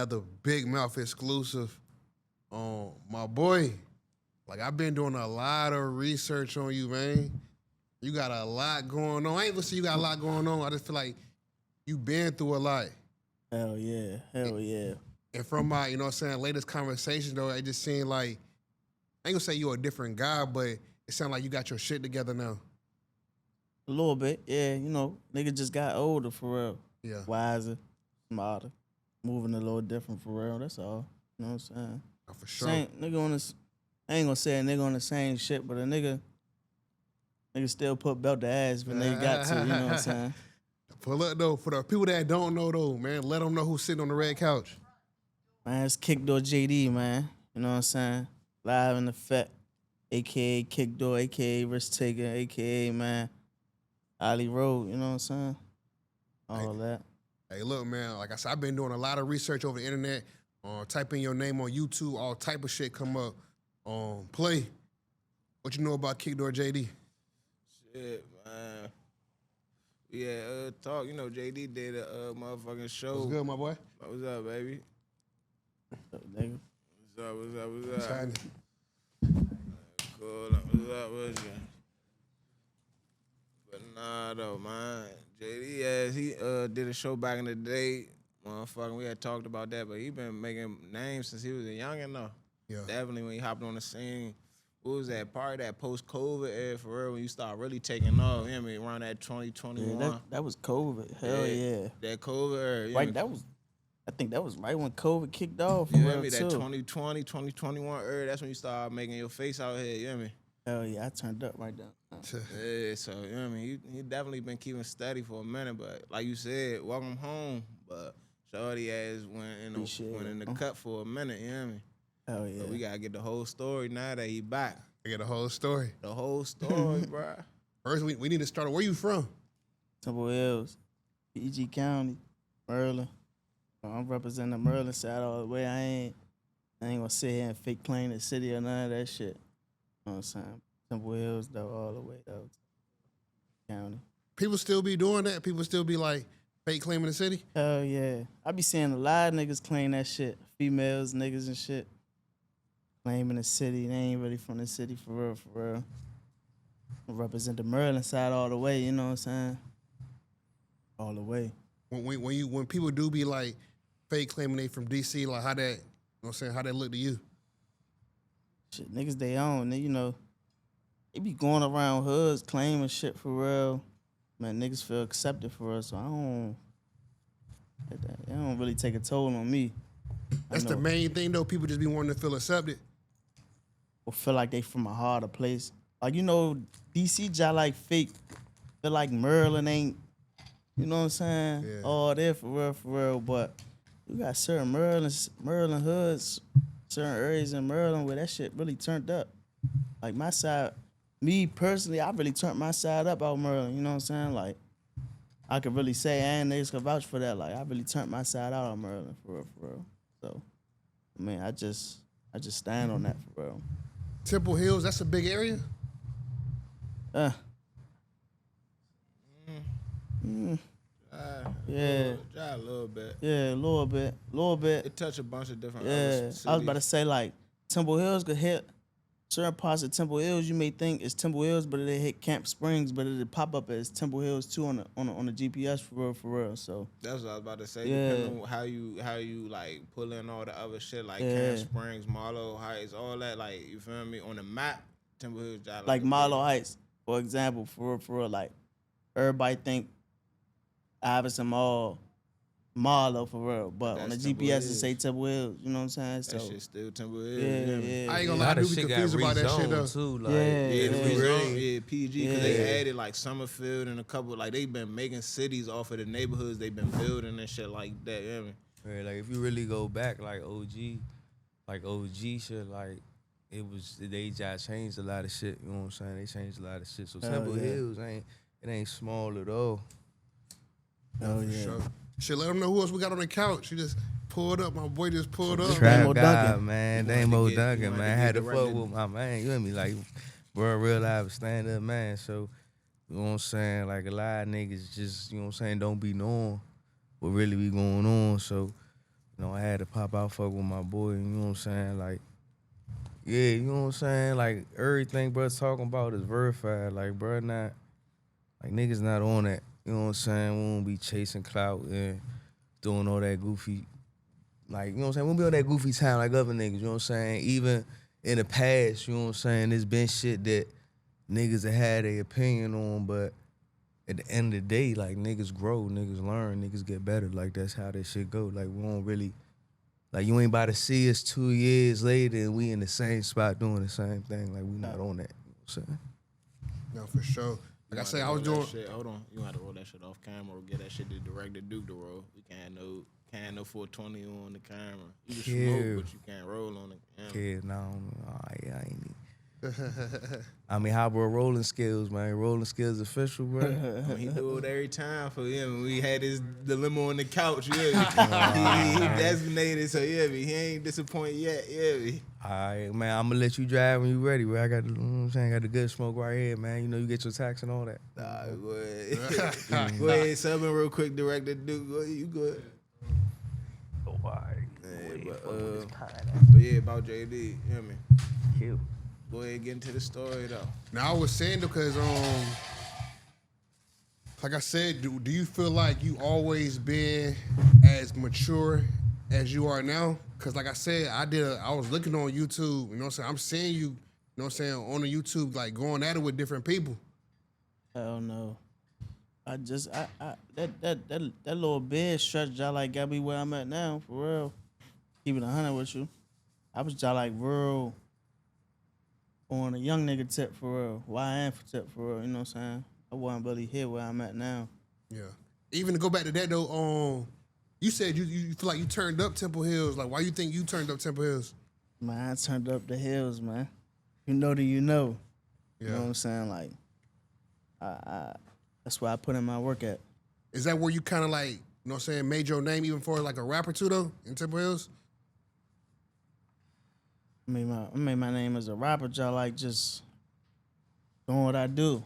another Big Mouth exclusive. My boy, like I've been doing a lot of research on you, man. You got a lot going on. I ain't gonna say you got a lot going on. I just feel like you been through a lot. Hell yeah. Hell yeah. And from my, you know what I'm saying, latest conversation though, it just seemed like, I ain't gonna say you're a different guy, but it sounds like you got your shit together now. A little bit, yeah. You know, nigga just got older for real. Yeah. Wiser, smarter, moving a little different for real. That's all. You know what I'm saying? Oh, for sure. Same nigga on this. I ain't gonna say a nigga on the same shit, but a nigga still put belt to ass when they got to. You know what I'm saying? Pull up though, for the people that don't know though, man, let them know who's sitting on the red couch. Man, it's KickDoorJD, man. You know what I'm saying? Live in effect, aka KickDoor, aka Risk Taker, aka man, Ali Road. You know what I'm saying? All that. Hey, look, man, like I said, I've been doing a lot of research over the internet. Type in your name on YouTube, all type of shit come up. Play. What you know about KickDoorJD? Shit, man. Yeah, talk. You know, JD did a motherfucking show. What's good, my boy? What's up, baby? What's up, nigga? What's up? Happening? Cool. What's up with you? But nah, though, man. JD, he did a show back in the day. Motherfucking, we had talked about that, but he been making names since he was a youngin' though. Yeah. Definitely when he hopped on the scene. What was that part of that post-COVID era for real when you start really taking off? You know what I mean? Around that 2021. Yeah, that was COVID. Hell yeah. That COVID era. You know Right, I think that was right when COVID kicked off. You know what I mean? That 2020, 2021 era, that's when you start making your face out here. You know what I mean? Hell yeah, I turned up right there. Yeah, so, you know what I mean? He definitely been keeping steady for a minute, but like you said, welcome home. But shorty ass went in the cut for a minute, you know what I mean? Hell yeah. But we gotta get the whole story now that he back. I get the whole story. The whole story, bro. First, we need to start. Where you from? Temple Hills, PG County, Maryland. I'm representing the Maryland side all the way. I ain't gonna sit here and fake claim the city or none of that shit. You know what I'm saying? Temple Hills, though, all the way, though. County. People still be doing that? People still be like fake claiming the city? Hell yeah. I be seeing a lot of niggas claim that shit. Females, niggas and shit. Claiming the city. They ain't really from the city for real, for real. I represent the Maryland side all the way, you know what I'm saying? All the way. When people do be like fake claiming they from DC, like how that, you know what I'm saying, how that look to you? Shit, niggas they own, you know. They be going around hoods claiming shit for real. Man, niggas feel accepted for us, so it don't really take a toll on me. That's the main thing though, people just be wanting to feel accepted. Or feel like they from a harder place. Like, you know, DC just like fake. Feel like Maryland ain't, you know what I'm saying? Yeah. All there for real. But you got certain Maryland hoods, certain areas in Maryland where that shit really turned up. Like my side, me personally, I really turned my side up out Maryland, you know what I'm saying? Like, I could really say, and niggas can vouch for that. Like, I really turned my side out on Maryland, for real. So, I mean, I just stand on that, for real. Temple Hills, that's a big area? Yeah. A little bit. Yeah, a little bit. It touch a bunch of different Yeah, cities. I was about to say, like, Temple Hills could hit certain parts of Temple Hills. You may think it's Temple Hills, but it hit Camp Springs, but it'll pop up as Temple Hills too on the GPS for real. So that's what I was about to say. Yeah. Depending on how you like pull in all the other shit like Camp Springs, Marlow Heights, all that. Like, you feel me? On the map, Temple Hills got like Marlow Heights, for example, for real. Like, everybody think Iverson Mall, Marlow for real, but That's on the Temple GPS it Hills. say Temple Hills. You know what I'm saying? So that shit still Temple Hills. yeah. I ain't gonna lie, I do be confused about that shit though. Too, like, Yeah, PG, because they Yeah. added like Summerfield and a couple, like they been making cities off of the neighborhoods they been building and shit like that. You know what I mean? Yeah, like if you really go back, like OG shit, like they just changed a lot of shit. You know what I'm saying? They changed a lot of shit. So Temple Hills ain't small at all. Oh For yeah. sure. Shit, let them know who else we got on the couch. You just pulled up. My boy just pulled up. Trap Damo guy, Duncan. man. You wanted Damo to Duncan, man. get Had to directed. fuck with my man. You know me? Like, bro, real life stand up, man. So, you know what I'm saying? Like, a lot of niggas just, you know what I'm saying, don't be knowing what really be going on. So, You know, I had to pop out, fuck with my boy, you know what I'm saying? Like, yeah, you know what I'm saying? Like, everything bruh talking about is verified. Like, bruh not, like, niggas not on that. You know what I'm saying? We won't be chasing clout and doing all that goofy, like, you know what I'm saying? We won't be on that goofy time like other niggas, you know what I'm saying? Even in the past, you know what I'm saying? There's been shit that niggas have had their opinion on, but at the end of the day, like, niggas grow, niggas learn, niggas get better. Like, that's how this shit go. Like, we don't really, like, you ain't about to see us 2 years later and we in the same spot doing the same thing. Like, we not on that. You know what I'm saying? No, for sure. Like I said, I was doing. Shit. Hold on, you got to roll that shit off camera or get that shit to director Duke to roll. You can't no 420 on the camera. You can smoke, but you can't roll on the camera. Kid, no, I ain't need. I mean, how bro rolling skills, man? Rolling skills official, bro. He do it every time for him. We had his dilemma on the couch, he designated, so he ain't disappointed yet, All right, man, I'm gonna let you drive when you ready, bro. I got the, you know what I'm saying, got the good smoke right here, man. You know, you get your tax and all that. Nah, go ahead. Go ahead, subbing real quick, director Duke. Go ahead, you good. Oh, all right. Yeah, but yeah, about JD, you hear me? Cute. Go ahead and get into the story, though. Now, I was saying, because, like I said, do you feel like you always been as mature as you are now? Because, like I said, I was looking on YouTube, you know what I'm saying? I'm seeing you, you know what I'm saying, on the YouTube, like, going at it with different people. Hell no. That little bed stretch I like got me where I'm at now, for real. Keeping 100 with you. I was just like real on a young nigga tip for real. YN for tip for real, you know what I'm saying? I wasn't really here where I'm at now. Yeah. Even to go back to that though, you said you feel like you turned up Temple Hills. Like, why you think you turned up Temple Hills? Man, I turned up the hills, man. You know that you know. Yeah. You know what I'm saying? Like, I that's where I put in my work at. Is that where you kind of like, you know what I'm saying, made your name even for like a rapper too though, in Temple Hills? I made my name as a rapper, just like just doing what I do. You know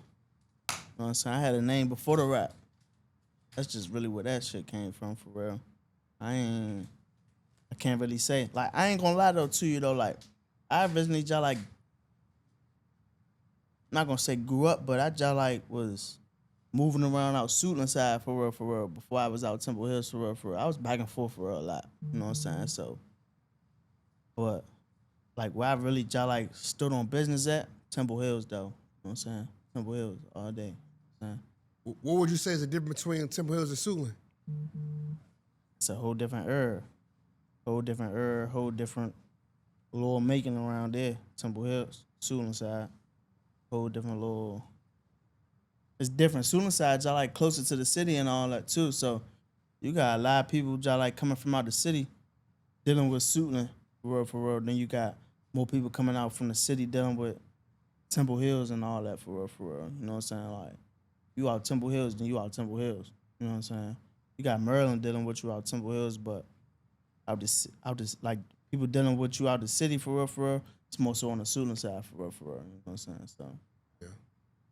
what I'm saying? I had a name before the rap. That's just really where that shit came from, for real. I can't really say. Like, I ain't gonna lie though to you though, like, I originally just like, not gonna say grew up, but I just like was moving around out Suitland side for real, before I was out Temple Hills for real. I was back and forth for real a lot. You know what I'm saying? So, but like where I really just like stood on business at, Temple Hills though. You know what I'm saying? Temple Hills all day. You know what I'm saying? What would you say is the difference between Temple Hills and Suitland? It's a whole different era. Whole different little making around there. Temple Hills, Suitland side. Whole different little. It's different. Suitland side, y'all like closer to the city and all that too. So you got a lot of people y'all like coming from out the city dealing with Suitland for real. Then you got more people coming out from the city dealing with Temple Hills and all that for real. You know what I'm saying? Like, you out Temple Hills, then you out Temple Hills. You know what I'm saying? You got Maryland dealing with you out Temple Hills, but out this like people dealing with you out the city for real. It's more so on the Suitland side for real. You know what I'm saying? So Yeah.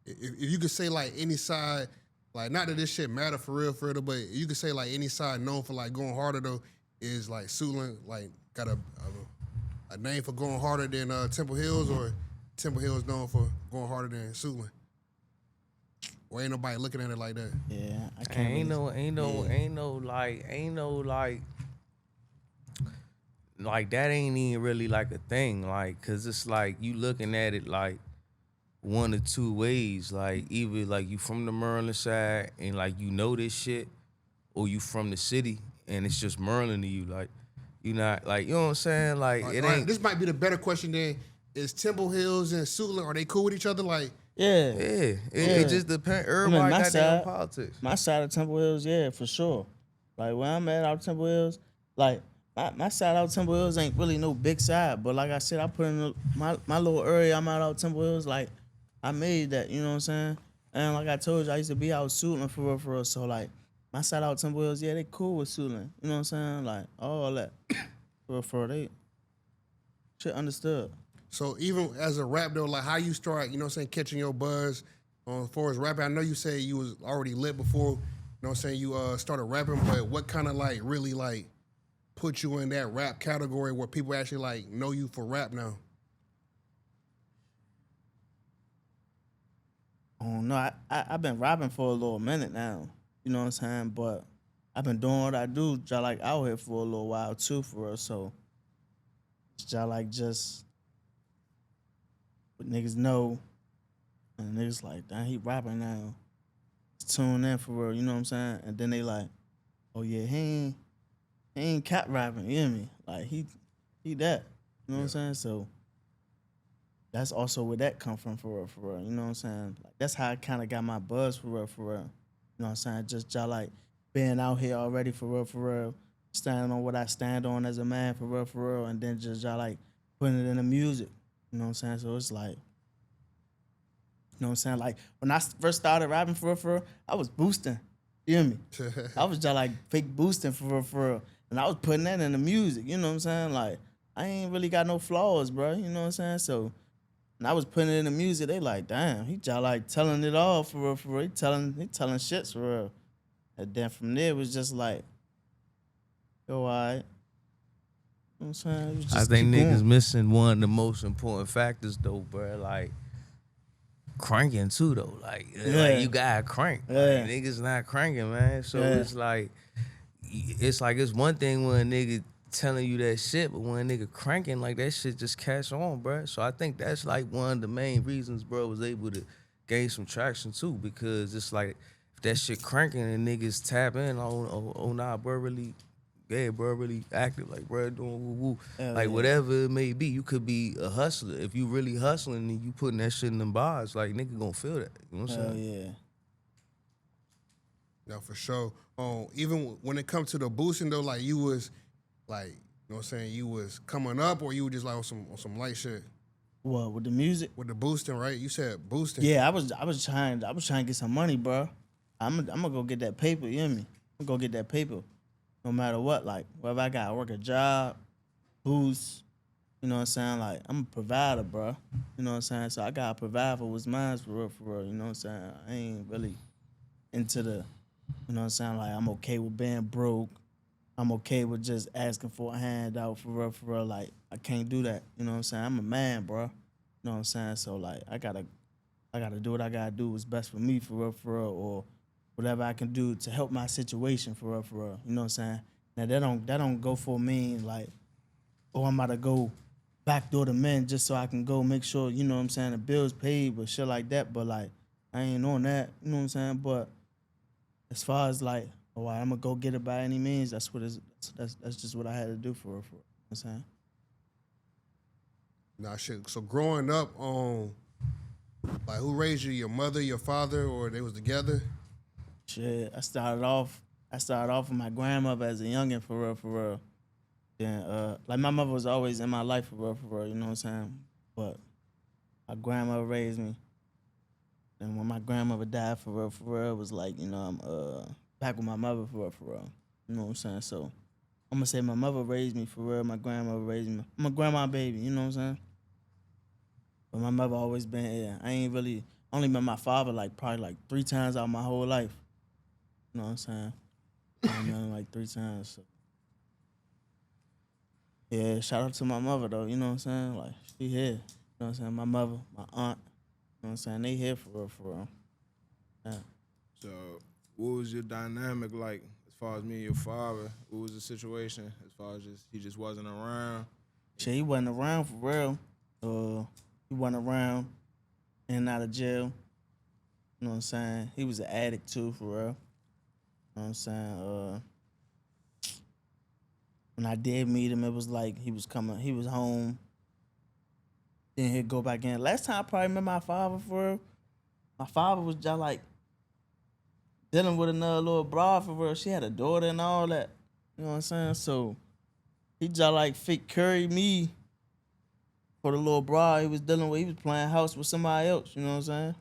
If you could say like any side, like not that this shit matter for real, but you could say like any side known for like going harder though is like Suitland, like got a name for going harder than Temple Hills, or Temple Hills known for going harder than Suitland. Or ain't nobody looking at it like that. yeah, I can't. Ain't no like that ain't even really like a thing, like, cause it's like you looking at it like one or two ways, like either like you from the Maryland side and like you know this shit, or you from the city and it's just Maryland to you, like you not like, you know what I'm saying, like it ain't. This might be the better question then. Is Temple Hills and Suitland, are they cool with each other? Like, Yeah. It just depends. Everybody got their own politics. My side of Temple Hills, yeah, for sure. Like where I'm at out Temple Hills, like my side out Temple Hills ain't really no big side, but like I said, I put in my little area I'm out Temple Hills, like I made that, you know what I'm saying? And like I told you, I used to be out Suitland for real. So like my side out Temple Hills, yeah, they cool with Suitland. You know what I'm saying? Like all that. For they shit understood. So even as a rap though, like how you start, you know what I'm saying, catching your buzz as far as rapping. I know you say you was already lit before, you know what I'm saying, you started rapping, but what kind of like really like put you in that rap category where people actually like know you for rap now? Oh no, I've been rapping for a little minute now. You know what I'm saying? But I've been doing what I do, just like out here for a little while too, for real. So just like just what niggas know, and niggas like, damn, he rapping now. Tune in for real, you know what I'm saying? And then they like, oh yeah, he ain't cat rapping, you hear me? Like he that. You know what I'm saying? So that's also where that come from for real, you know what I'm saying? Like that's how I kinda got my buzz for real. You know what I'm saying? Just y'all like being out here already for real, standing on what I stand on as a man for real, and then just y'all like putting it in the music. You know what I'm saying? So it's like, you know what I'm saying? Like when I first started rapping for real, I was boosting. You hear me? I was just like fake boosting for real. And I was putting that in the music, you know what I'm saying? Like I ain't really got no flaws, bro. You know what I'm saying? So and I was putting it in the music, they like, damn, he just like telling it all for real. He telling shits for real. And then from there it was just like, yo, all right. You know what I'm saying? It was just I think keep niggas going. missing one of the most important factors though, bro. Like cranking too though. Like you gotta crank. Yeah. Like, niggas not cranking, man. So it's like it's one thing when a nigga telling you that shit, but when a nigga cranking, like that shit just catch on, bro. So I think that's like one of the main reasons, bro, was able to gain some traction too, because it's like if that shit cranking and niggas tap in on, oh nah, bro, really. Yeah, bro, really active, like, bro, doing woo-woo. Like, whatever it may be, you could be a hustler. If you really hustling and you putting that shit in them bars, like, nigga gonna feel that. You know what I'm saying? Yeah. No, for sure. Even when it comes to the boosting though, like you was like, you know what I'm saying, you was coming up or you were just like on some light shit What, with the music? with the boosting, right? You said boosting. Yeah, I was trying to get some money, bro. I'm gonna go get that paper, you hear me? I'm gonna go get that paper. No matter what, like whether I gotta work a job, boost, you know what I'm saying? Like I'm a provider, bro. You know what I'm saying? So I gotta provide for what's mine for real, you know what I'm saying? I ain't really into the, you know what I'm saying? Like I'm okay with being broke. I'm okay with just asking for a handout for real. Like I can't do that. You know what I'm saying? I'm a man, bro. You know what I'm saying? So like I gotta do what I gotta do what's best for me for real, or whatever I can do to help my situation for real. You know what I'm saying? Now that don't go for me like, oh, I'm about to go backdoor the men just so I can go make sure, you know what I'm saying, the bills paid, but shit like that. But like I ain't on that, you know what I'm saying? But as far as like, oh, I'm gonna go get it by any means, that's just what I had to do for real. You know what I'm saying? Nah, shit. So growing up, like who raised you? Your mother, your father, or they was together? Shit, I started off with my grandmother as a youngin' for real. Then like my mother was always in my life for real, you know what I'm saying? But my grandmother raised me. And when my grandmother died for real, it was like, you know, I'm back with my mother for real. You know what I'm saying? So I'm gonna say my mother raised me for real, my grandmother raised me. I'm a grandma baby, you know what I'm saying? But my mother always been here. I ain't really only met my father like probably like 3 times out of my whole life. You know what I'm saying? I met him like 3 times. So. Yeah, shout out to my mother though, you know what I'm saying? Like she here. You know what I'm saying? My mother, my aunt, you know what I'm saying? They here for real. Yeah. So, what was your dynamic like as far as me and your father? What was the situation as far as he just wasn't around? Shit, he wasn't around for real. He wasn't around in and out of jail. You know what I'm saying? He was an addict too, for real. You know what I'm saying? When I did meet him, it was like he was home. Then he'd go back in. Last time I probably met my father for real, my father was just like dealing with another little broad for real. She had a daughter and all that. You know what I'm saying? So he just like fake curried me for the little broad he was dealing with. He was playing house with somebody else. You know what I'm saying?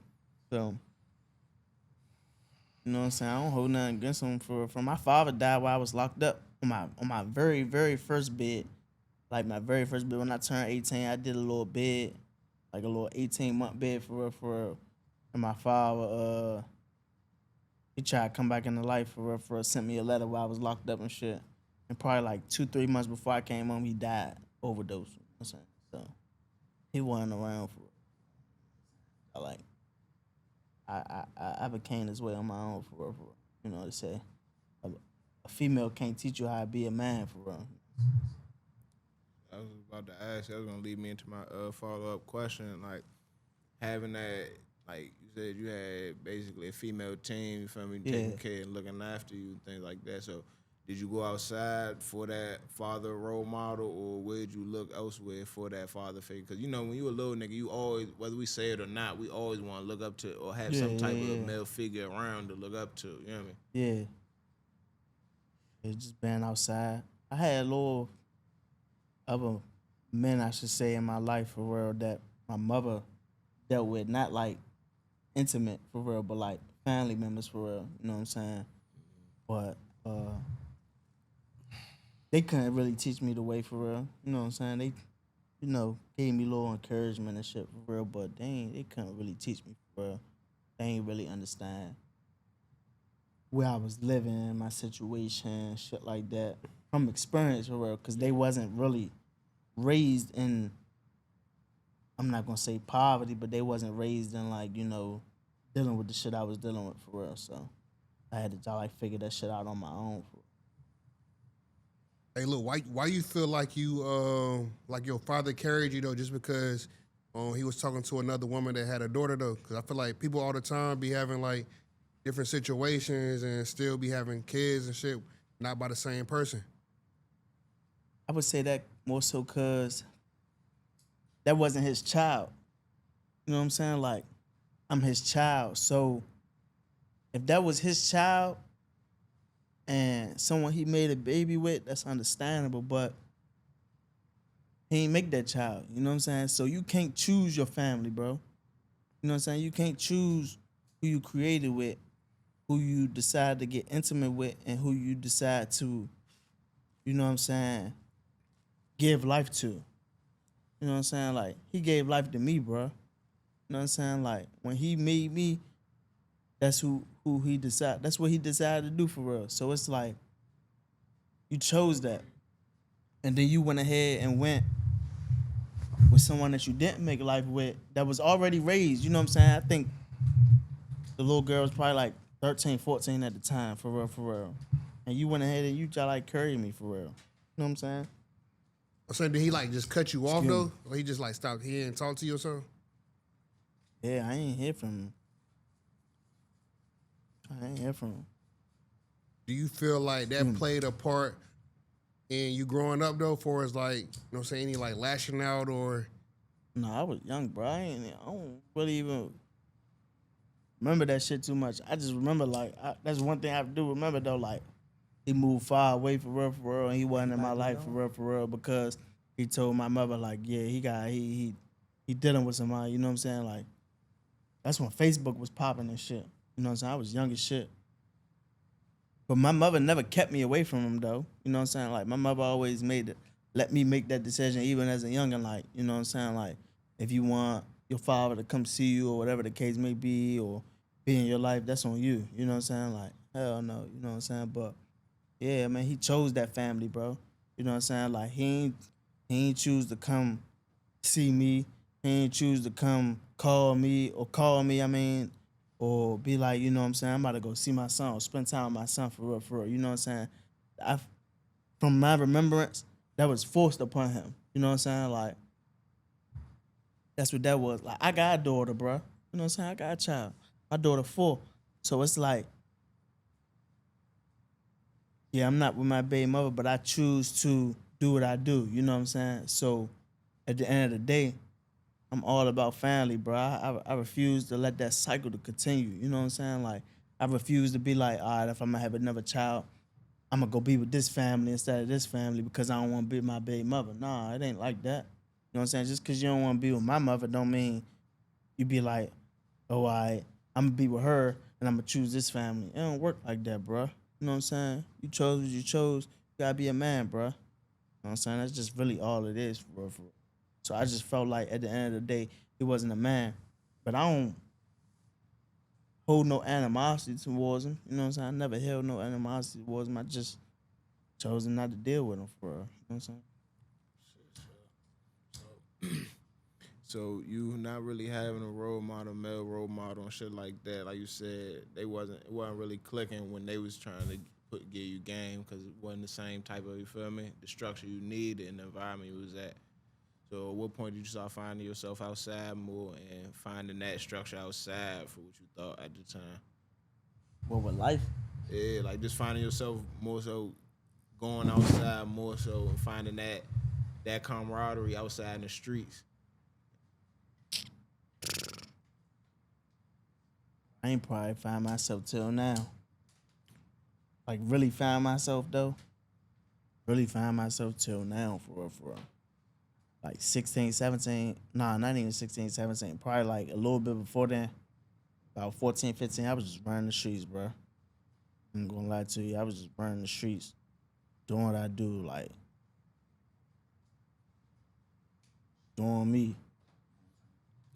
So, you know what I'm saying? I don't hold nothing against him for my father died while I was locked up on my very, very first bed. Like my very first bed when I turned 18, I did a little bed, like a little 18-month bed for real. And my father, he tried to come back into life for real, sent me a letter while I was locked up and shit. And probably like 2-3 months before I came home, he died, overdose. You know what I'm saying? So he wasn't around for it. I became this way on my own for real, for real. You know, they say a female can't teach you how to be a man for real. I was about to ask. That was gonna lead me into my follow up question. Like having that, like you said, you had basically a female team. You feel me? Taking care and looking after you, things like that. So, did you go outside for that father role model, or where did you look elsewhere for that father figure? Because you know, when you a little nigga, you always, whether we say it or not, we always want to look up to or have some type of male figure around to look up to. You know what I mean? Yeah. It's just being outside. I had a little other men, I should say, in my life for real that my mother dealt with, not like intimate for real, but like family members for real. You know what I'm saying? But they couldn't really teach me the way for real. You know what I'm saying? They, you know, gave me a little encouragement and shit for real, but they couldn't really teach me for real. They ain't really understand where I was living, my situation, shit like that, from experience for real, because they wasn't really raised in, I'm not gonna say poverty, but they wasn't raised in like, you know, dealing with the shit I was dealing with for real. So I had to like figure that shit out on my own. Hey, look, why you feel like you like your father carried you though, just because he was talking to another woman that had a daughter though? Because I feel like people all the time be having like different situations and still be having kids and shit, not by the same person. I would say that more so because that wasn't his child. You know what I'm saying? Like, I'm his child. So if that was his child and someone he made a baby with, that's understandable, but he ain't make that child. You know what I'm saying? So you can't choose your family, bro. You know what I'm saying? You can't choose who you created with, who you decide to get intimate with, and who you decide to, you know what I'm saying, give life to. You know what I'm saying? Like, he gave life to me, bro. You know what I'm saying? Like, when he made me, that's who he decided. That's what he decided to do for real. So it's like, you chose that. And then you went ahead and went with someone that you didn't make life with, that was already raised. You know what I'm saying? I think the little girl was probably like 13, 14 at the time, for real, for real. And you went ahead and you just like carried me for real. You know what I'm saying? So did he like just cut you off though? Or he just like stopped, he didn't talk to you or something? Yeah, I ain't hear from him. Do you feel like that played a part in you growing up though, for as like, you know what I'm saying, any like lashing out or? No, I was young, bro. I don't really even remember that shit too much. I just remember like, that's one thing I do remember though, like, he moved far away for real, and he wasn't in my life for real, because he told my mother like, yeah, he dealing with somebody, you know what I'm saying? Like, that's when Facebook was popping and shit. You know what I'm saying? I was young as shit. But my mother never kept me away from him though. You know what I'm saying? Like, my mother always let me make that decision even as a youngin', like, you know what I'm saying? Like, if you want your father to come see you or whatever the case may be, or be in your life, that's on you. You know what I'm saying? Like, hell no, you know what I'm saying? But yeah, man, he chose that family, bro. You know what I'm saying? Like, he ain't choose to come see me. He ain't choose to come call me, I mean, or be like, you know what I'm saying, I'm about to go see my son or spend time with my son for real, you know what I'm saying? From my remembrance, that was forced upon him. You know what I'm saying? Like, that's what that was. Like, I got a daughter, bro. You know what I'm saying? I got a child. My daughter 4. So it's like, yeah, I'm not with my baby mother, but I choose to do what I do. You know what I'm saying? So at the end of the day, I'm all about family, bro. I refuse to let that cycle to continue. You know what I'm saying? Like, I refuse to be like, all right, if I'm gonna have another child, I'm gonna go be with this family instead of this family because I don't want to be with my baby mother. Nah, it ain't like that. You know what I'm saying? Just because you don't want to be with my mother don't mean you be like, oh, I'm gonna be with her and I'm gonna choose this family. It don't work like that, bro. You know what I'm saying? You chose what you chose. You gotta be a man, bro. You know what I'm saying? That's just really all it is, for real. So I just felt like at the end of the day, he wasn't a man. But I don't hold no animosity towards him. You know what I'm saying? I never held no animosity towards him. I just chosen not to deal with them for real. You know what I'm saying? So you not really having a male role model and shit like that. Like you said, it wasn't really clicking when they was trying to give you game because it wasn't the same type of, you feel me, the structure you need and the environment you was at. So at what point did you start finding yourself outside more and finding that structure outside for what you thought at the time? What with life? Yeah, like just finding yourself more so going outside more so and finding that camaraderie outside in the streets. I ain't probably find myself till now. Like really find myself though. Really find myself till now for real. Like 16, 17. Nah, not even 16, 17. Probably like a little bit before then. About 14, 15. I was just running the streets, bro. I'm gonna lie to you. I was just running the streets. Doing what I do, like doing me.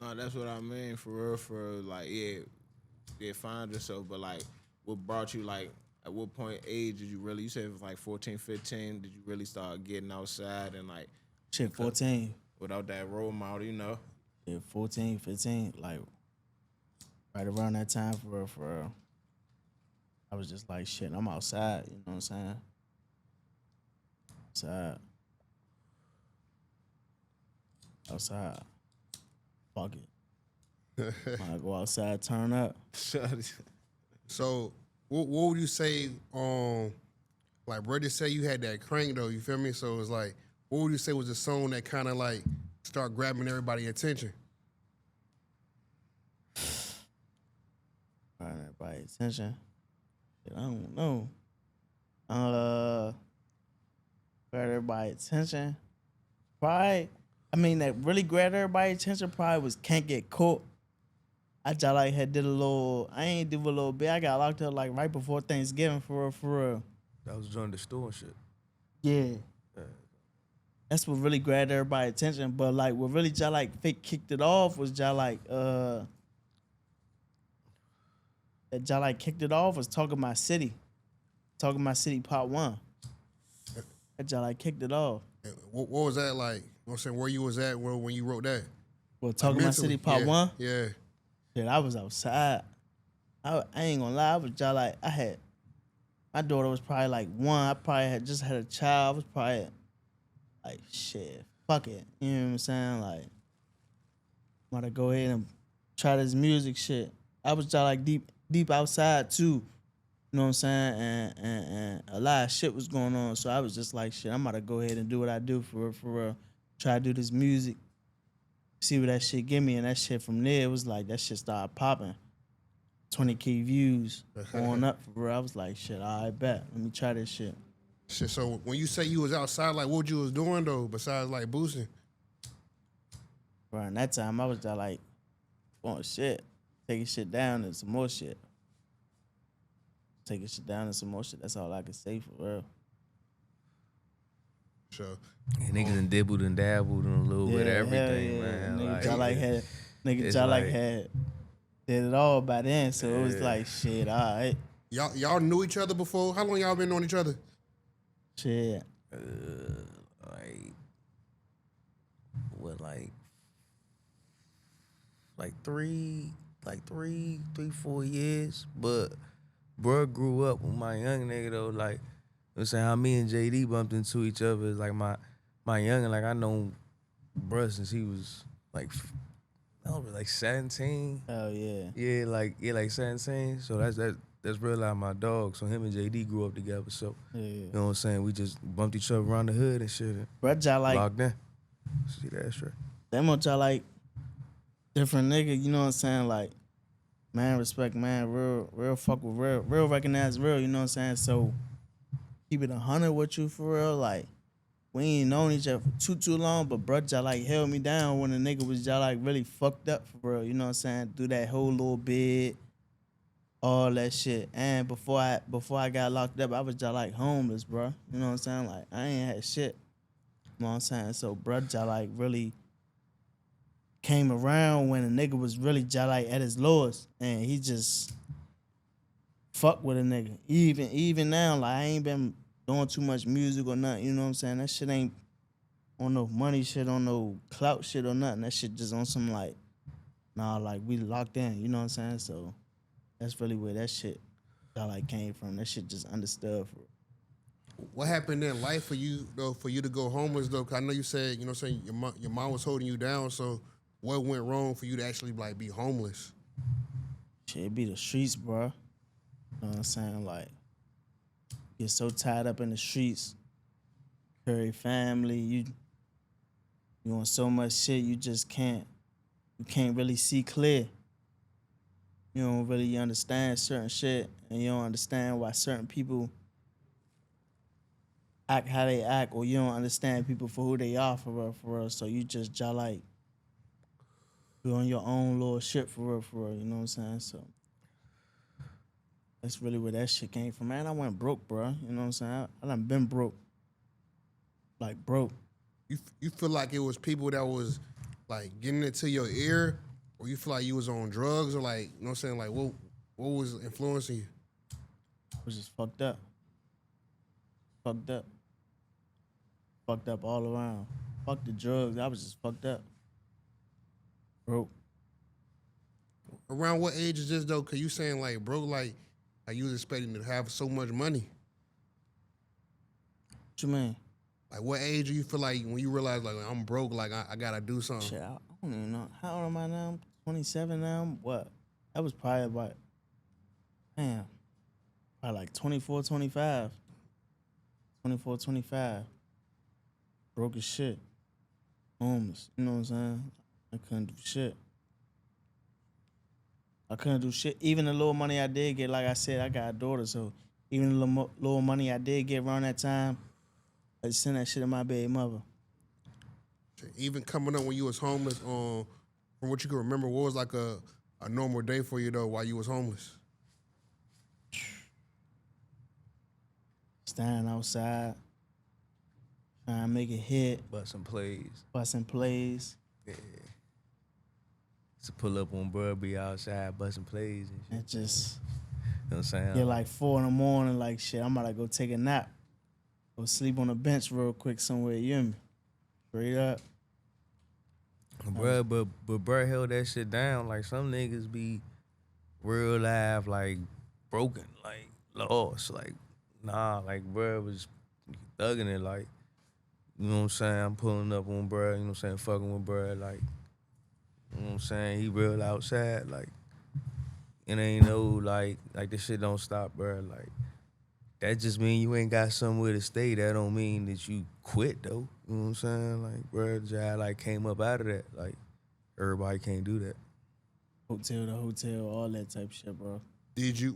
No, that's what I mean for real. For like, yeah, find yourself. But like, what brought you like? At what point age did you really? You said it was like 14, 15. Did you really start getting outside and like? Shit, 14. Without that role model, you know. Yeah, 14, 15. Like right around that time for real. I was just like, shit, I'm outside. You know what I'm saying? Outside. Fuck it. I go outside, turn up. So, what would you say? Like Brady said, you had that crank though. You feel me? So it's like, what would you say was the song that kind of like start grabbing everybody's attention? Everybody's attention. Shit, I don't know. Grab everybody's attention. Probably. I mean, that really grabbed everybody's attention probably was Can't Get Caught. I just like had did a little, I ain't do a little bit. I got locked up like right before Thanksgiving for real. That was during the store and shit. Yeah. That's what really grabbed everybody's attention. But like what really just like fake kicked it off was just like kicked it off was Talking My City. Talking My City Part 1. That just like kicked it off. What was that like? You know what I'm saying, where you was at when you wrote that? Well, Talking My City Part 1? Yeah. Shit, I was outside. I ain't gonna lie, I was just like, my daughter was probably like 1. I probably had just had a child. I was probably like, shit, fuck it. You know what I'm saying? Like, I'm gonna go ahead and try this music shit. I was just like deep outside too. You know what I'm saying? And a lot of shit was going on. So I was just like, shit, I'm about to go ahead and do what I do for real. Try to do this music. See what that shit give me. And that shit from there, it was like, that shit started popping. 20K views going up for real. I was like, shit, all right, bet. Let me try this shit. Shit, so when you say you was outside, like what you was doing though, besides like boosting? Around that time, I was just like, oh shit. Taking shit down and some more shit. Taking shit down and some more shit. That's all I can say for real. Sure. And niggas done dibbled and dabbled in a little bit of everything, man. Nigga Jalike had did it all by then, so it was like shit, all right. Y'all knew each other before? How long y'all been knowing each other? Shit. Like 4 years. But bruh grew up with my young nigga though. Like, I'm saying how me and JD bumped into each other is like my youngin', like I know bruh since he was like 17. Oh yeah. Yeah, like 17. So that's real like my dog. So him and JD grew up together. So you know what I'm saying? We just bumped each other around the hood and shit. Bruh, y'all like locked in. See that straight. Them what y'all like different nigga, you know what I'm saying? Like, man, respect, man, real fuck with real recognize real, you know what I'm saying? So keep it 100 with you for real. Like, we ain't known each other for too long, but bruh, y'all like held me down when the nigga was y'all like really fucked up for real, you know what I'm saying? Do that whole little bit, all that shit. And before I got locked up, I was just like homeless, bruh. You know what I'm saying? Like, I ain't had shit. You know what I'm saying? So bruh, y'all like really came around when a nigga was really just like at his lowest, and he just fuck with a nigga. Even now, like I ain't been doing too much music or nothing. You know what I'm saying? That shit ain't on no money shit, on no clout shit or nothing. That shit just on some like, nah, like we locked in. You know what I'm saying? So that's really where that shit like came from. That shit just understood for. What happened in life for you though? For you to go homeless though? 'Cause I know you said, you know, what I'm saying your mom was holding you down. So what went wrong for you to actually like be homeless? Shit, it be the streets, bro. You know what I'm saying? Like, get so tied up in the streets, carry family, you on so much shit, you just can't really see clear. You don't really understand certain shit, and you don't understand why certain people act how they act, or you don't understand people for who they are for real, for real. So you just like you on your own little shit for real, you know what I'm saying? So that's really where that shit came from. Man, I went broke, bro. You know what I'm saying? I done been broke. Like broke. You feel like it was people that was like getting into your ear, or you feel like you was on drugs, or like, you know what I'm saying? Like what was influencing you? I was just fucked up. Fucked up. Fucked up all around. Fuck the drugs. I was just fucked up. Broke. Around what age is this though? Cause you saying like broke, like you was expecting to have so much money. What you mean? Like what age do you feel like when you realize like I'm broke, like I gotta do something? Shit, I don't even know. How old am I now? 27 now? What? That was probably about, damn, probably like 24, 25. 24, 25. Broke as shit. Homeless. You know what I'm saying? I couldn't do shit. I couldn't do shit. Even the little money I did get, like I said, I got a daughter, so even the little money I did get around that time, I just sent that shit to my baby mother. Even coming up when you was homeless, from what you can remember, what was like a normal day for you though while you was homeless? Standing outside, trying to make it hit, Busting plays. busting plays, Yeah. To pull up on bruh, be outside busting plays and shit. and just You know what I'm saying? get like 4 in the morning, like shit, I'm about to go take a nap. Go sleep on the bench real quick somewhere, you hear me? Straight up. Bruh, but bruh held that shit down. Like some niggas be real life, like broken, like lost. Like, nah, like bruh was thugging it, like, you know what I'm saying? I'm pulling up on bruh, you know what I'm saying, fucking with bruh, like, you know what I'm saying? He real outside, like, it ain't no, like this shit don't stop, bruh. Like, that just mean you ain't got somewhere to stay. That don't mean that you quit, though. You know what I'm saying? Like, bruh, just like came up out of that. Like, everybody can't do that. Hotel to hotel, all that type of shit, bro.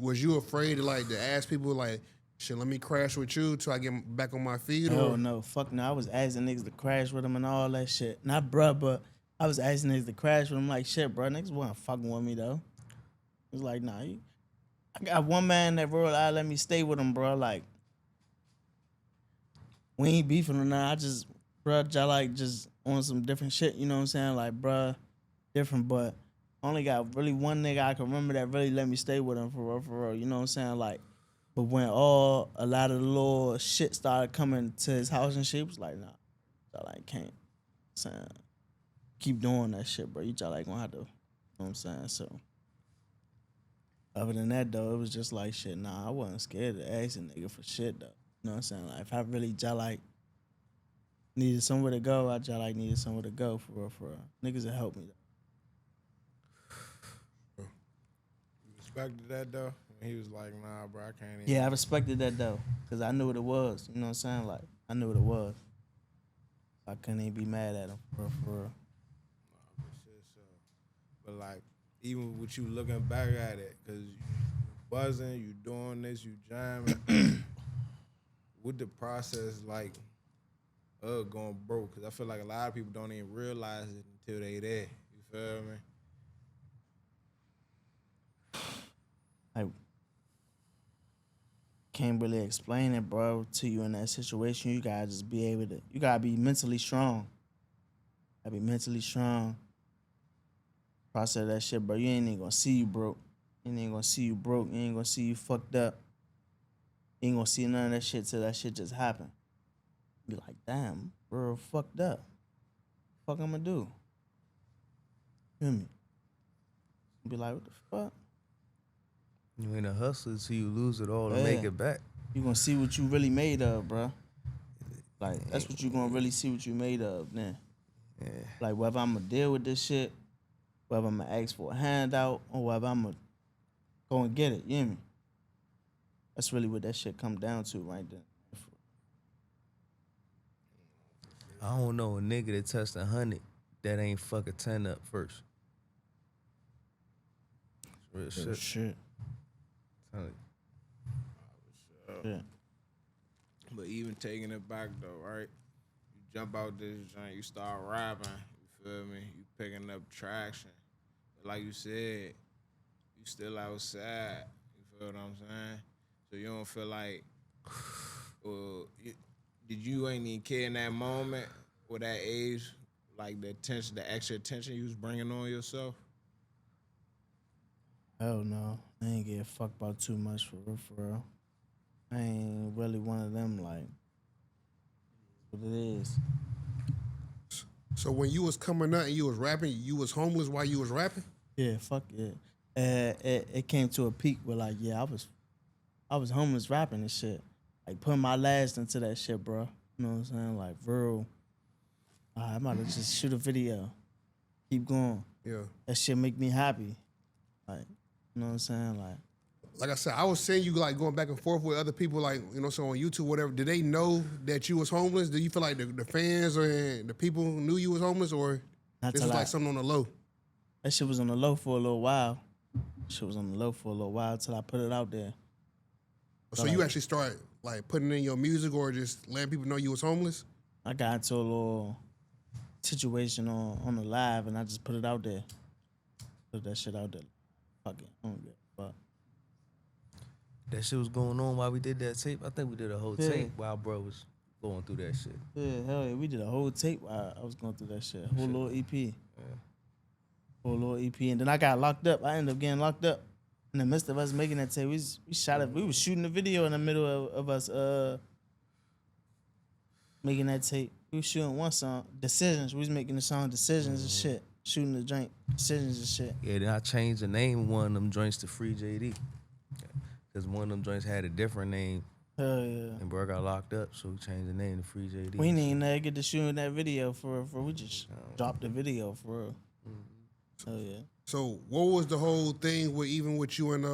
Was you afraid to ask people like, shit, let me crash with you till I get back on my feet? Hell Or no, fuck no. I was asking niggas to crash with them and all that shit. Not bruh, but I was asking niggas to crash with them like shit, bro. Niggas wasn't fucking with me though. It's like, nah, I got one man that rolled out, let me stay with him, bro. Like, we ain't beefing or nothing. I just, bruh, y'all like just on some different shit, you know what I'm saying? Like, bruh, different, but I only got really one nigga I can remember that really let me stay with him for real, you know what I'm saying? Like, but when a lot of the little shit started coming to his house and shit, he was like, nah, y'all like can't, saying, keep doing that shit, bro. Y'all like gonna have to, you know what I'm saying? So, other than that, though, it was just like shit. Nah, I wasn't scared to ask a nigga for shit, though. You know what I'm saying? Like, if I really just like needed somewhere to go, I just like needed somewhere to go for real. Niggas will help me, though. You respected that though? When he was like, nah, bro, I can't even. Yeah, I respected that, though, because I knew what it was. You know what I'm saying? Like, I knew what it was. I couldn't even be mad at him, for real. Nah, but shit, so. But like, even with you looking back at it, because you buzzing, you doing this, you jamming, what the process like of going broke? Because I feel like a lot of people don't even realize it until they there. You feel me? Like, can't really explain it, bro, to you in that situation. You gotta just be able to, you gotta be mentally strong. Gotta be mentally strong. Process that shit, bro. You ain't even gonna see you broke. You ain't even gonna see you broke. You ain't gonna see you fucked up. You ain't gonna see none of that shit till that shit just happen. Be like, damn, bro, fucked up. Fuck I'ma do? Hear me? Be like, what the fuck? You ain't a hustler till you lose it all to Yeah. make it back. You gonna see what you really made of, bro. Like, that's what you gonna really see what you made of then. Yeah. Like, whether I'ma deal with this shit, whether I'ma ask for a handout, or whether I'ma go and get it, you hear me? That's really what that shit come down to right there. I don't know a nigga that touched 100 that ain't fuck a 10 up first. Real shit. Shit. Tell you. Shit. But even taking it back though, right? You jump out this joint, you start rapping, you feel me? You picking up traction. But like you said, you still outside. You feel what I'm saying? So you don't feel like, did you ain't even care in that moment or that age, like the attention, the extra attention you was bringing on yourself? Hell no. I ain't get fucked about too much for real. I ain't really one of them, like, what it is. So when you was coming up and you was rapping, you was homeless while you was rapping? Yeah, fuck it. It came to a peak where, like, yeah, I was homeless rapping and shit. Like, putting my last into that shit, bro. You know what I'm saying? Like, real. I might have just shoot a video. Keep going. Yeah. That shit make me happy. Like, you know what I'm saying? Like I said, I was seeing you like going back and forth with other people, like, you know, so on YouTube, whatever. Did they know that you was homeless? Do you feel like the fans or the people knew you was homeless, or Not this till was like something on the low? that shit was on the low for a little while. Till I put it out there. So you actually start like putting in your music or just letting people know you was homeless? I got into a little situation on the live and I just put it out there. Put that shit out there. Fuck it. I don't give a fuck. That shit was going on while we did that tape. I think we did a whole Yeah. tape while bro was going through that shit. Yeah, hell yeah. We did a whole tape while I was going through that shit. Whole little EP. Yeah. Whole little EP. And then I got locked up. I ended up getting locked up. In the midst of us making that tape, we shot it. We was shooting the video in the middle of us making that tape. We was shooting one song, Decisions. We was making the song Decisions and shit. Shooting the joint, Decisions and shit. Yeah, then I changed the name of one of them joints to Free JD. Because one of them joints had a different name. Hell yeah. And bro got locked up, so we changed the name to Free JD. We didn't even get to shooting that video for we just dropped the video for real. Hell yeah. So what was the whole thing with even with you and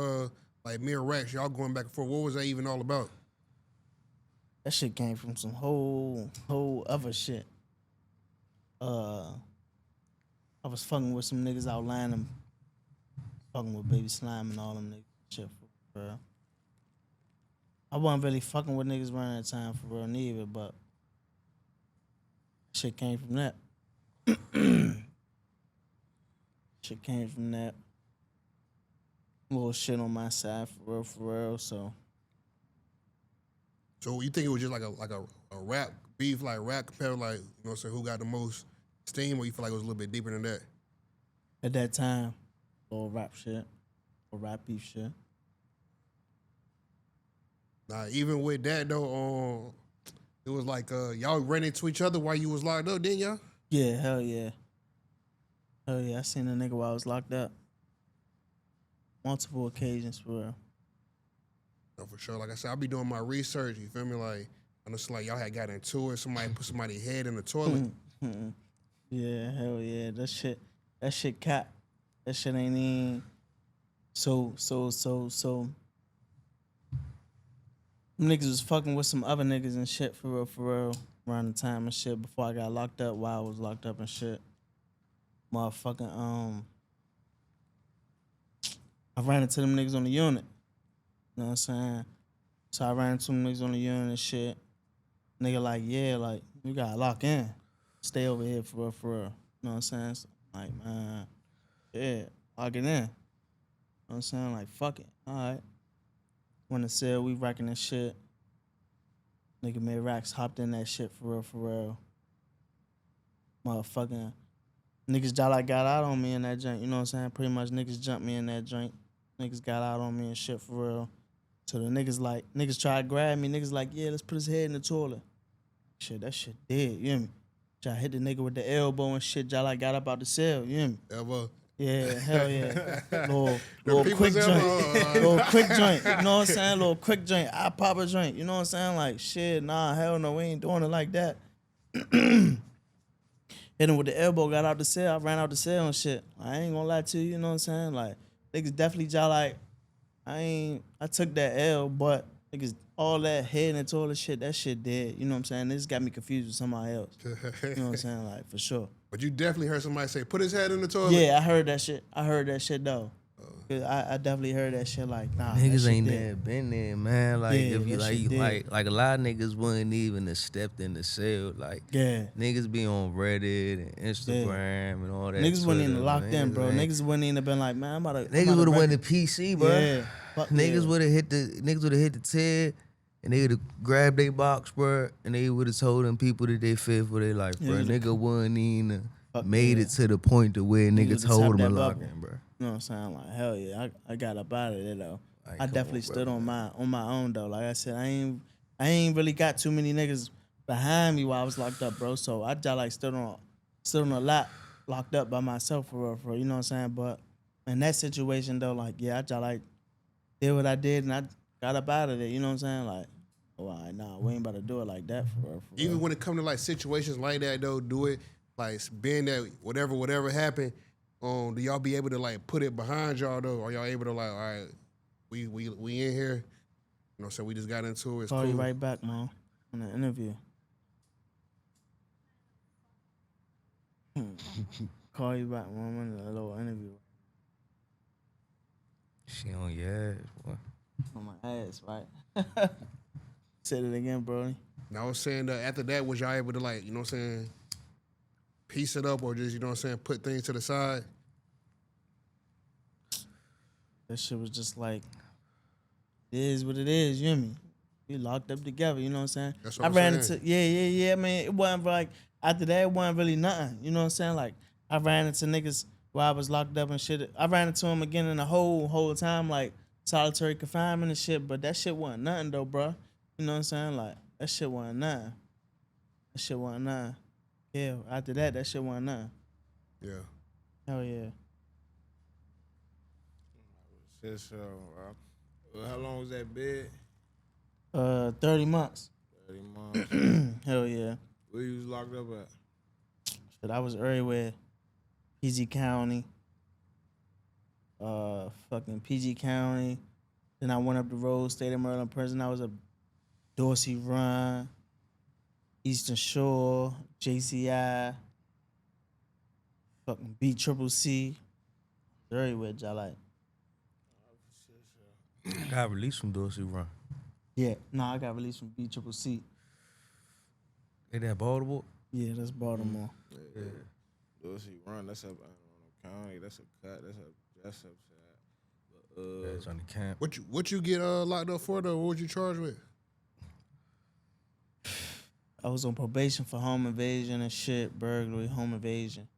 like me and Rex, y'all going back and forth? What was that even all about? That shit came from some whole other shit. I was fucking with some niggas out Lanham, fucking with Baby Slime and all them niggas shit for real. I wasn't really fucking with niggas around that time for real neither, but shit came from that. Shit came from that. Little shit on my side for real. So you think it was just like a rap beef, like rap competitor, like, you know what I'm saying, who got the most steam, or you feel like it was a little bit deeper than that? at that time, little rap shit, or rap beef shit. Nah, even with that though, it was like y'all ran into each other while you was locked up, didn't y'all? Yeah, hell yeah. Hell yeah, I seen a nigga while I was locked up. Multiple occasions, for real. No, for sure. Like I said, I be doing my research, you feel me? Like, I know it's like y'all had got into it, somebody put somebody's head in the toilet. Yeah, hell yeah. That shit cap. That shit ain't even so them niggas was fucking with some other niggas and shit for real around the time and shit before I got locked up, while I was locked up and shit. Motherfucking I ran into them niggas on the unit. You know what I'm saying? So I ran into them niggas on the unit and shit. Nigga like, yeah, like, you gotta lock in. Stay over here for real. You know what I'm saying? So, like, man, yeah, lock it in. You know what I'm saying? Like, fuck it. All right. When the cell, we racking that shit. Nigga made racks, hopped in that shit for real. Motherfucking niggas got out on me in that joint. You know what I'm saying? Pretty much niggas jumped me in that joint. Niggas got out on me and shit for real. So the niggas try to grab me. Niggas like, yeah, let's put his head in the toilet. Shit, that shit dead. You hear me? Try to hit the nigga with the elbow and shit. Y'all like got up out the cell. You hear me? Ever. Yeah, hell yeah. little quick people's joint. elbow. Little quick joint. You know what I'm saying? Little quick joint. I pop a joint. You know what I'm saying? Like, shit, nah, hell no, we ain't doing it like that. Hit him with the elbow, got out the cell. I ran out the cell and shit. I ain't gonna lie to you, you know what I'm saying? Like, niggas definitely y'all like, I took that L, but niggas, all that head and toilet shit, that shit dead. You know what I'm saying? This got me confused with somebody else. You know what I'm saying? Like, for sure. But you definitely heard somebody say, put his head in the toilet. Yeah, I heard that shit though. 'Cause I definitely heard that shit like, nah. Niggas ain't dead. never been there, man. Like Yeah, if you that shit like a lot of niggas wouldn't even have stepped in the cell. Like Yeah. niggas be on Reddit and Instagram and all that. Niggas wouldn't even Twitter, locked in, bro. ain't- Niggas wouldn't even have been like, man, I'm about to. Niggas would have went to PC, bro. Yeah. Fuck Niggas yeah. would have hit the TED and they would have grabbed their box, bro, and they would have told them people that they fit for their life, bro. Yeah, Nigga wouldn't even Fuck made yeah. it to the point to where niggas would've told tapped them to that lock bubble. in, bro. You know what I'm saying? Like, hell yeah. I got up out of there though. Like, I come definitely on, stood bro. on my own though. Like I said, I ain't really got too many niggas behind me while I was locked up, bro. So I just like stood on a lot locked up by myself for real, you know what I'm saying? But in that situation though, like yeah, I just like did what I did and I got up out of there, you know what I'm saying? Like, oh, all right, nah, we ain't about to do it like that for real. Even when it come to like situations like that though, do it like being that whatever happened. Do y'all be able to like put it behind y'all though? Are y'all able to like, all right, we in here? You know, so we just got into it. It's Call cool. you right back, man, on the interview. Call you back, man. I'm in a little interview. She on your ass, boy. On my ass, right? Say it again, bro. Now I was saying that after that, was y'all able to like, you know what I'm saying, piece it up or just, you know what I'm saying, put things to the side? That shit was just like, it is what it is, you hear me? We locked up together, you know what I'm saying? That's what I I'm ran saying. into, yeah, man. It wasn't like, after that, it wasn't really nothing, you know what I'm saying? Like, I ran into niggas while I was locked up and shit. I ran into them again in the whole time, like, solitary confinement and shit, but that shit wasn't nothing though, bro. You know what I'm saying? Like, that shit wasn't nothing. That shit wasn't nothing. Yeah, after that shit wasn't nothing. Yeah. Hell yeah. Shit, so, how long was that bed? 30 months. 30 months. Hell yeah. Where you was locked up at? Shit, I was everywhere. PG County. Fucking PG County. Then I went up the road, stayed in Maryland prison. I was at Dorsey Run, Eastern Shore, JCI, fucking BCCC. Everywhere, y'all like. Got released from Dorsey Run. Yeah, I got released from BCCC. Ain't that Baltimore? Yeah, that's Baltimore. Yeah. Dorsey Run, that's up in County. That's a cut. That's upside. But, That's on the camp. What you get locked up for though? What was you charged with? I was on probation for home invasion and shit, burglary, home invasion.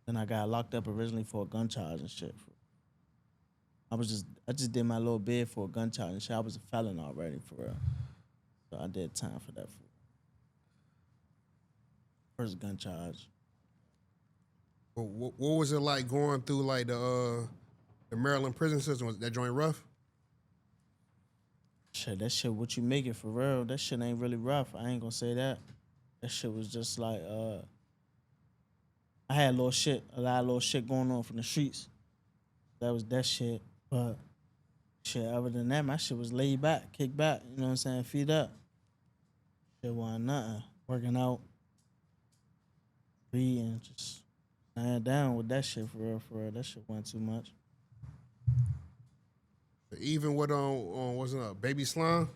Then I got locked up originally for a gun charge and shit. I just did my little bid for a gun charge and shit. I was a felon already for real, so I did time for that. First gun charge. What was it like going through like the Maryland prison system? Was that joint rough? Shit, that shit, what you make it for real? That shit ain't really rough. I ain't gonna say that. That shit was just like, I had a lot of little shit going on from the streets. That was that shit. But shit, other than that, my shit was laid back, kick back. You know what I'm saying? Feet up. Shit wasn't nothing. Working out, reading, just laying down with that shit for real. That shit wasn't too much. Even with wasn't a baby slime?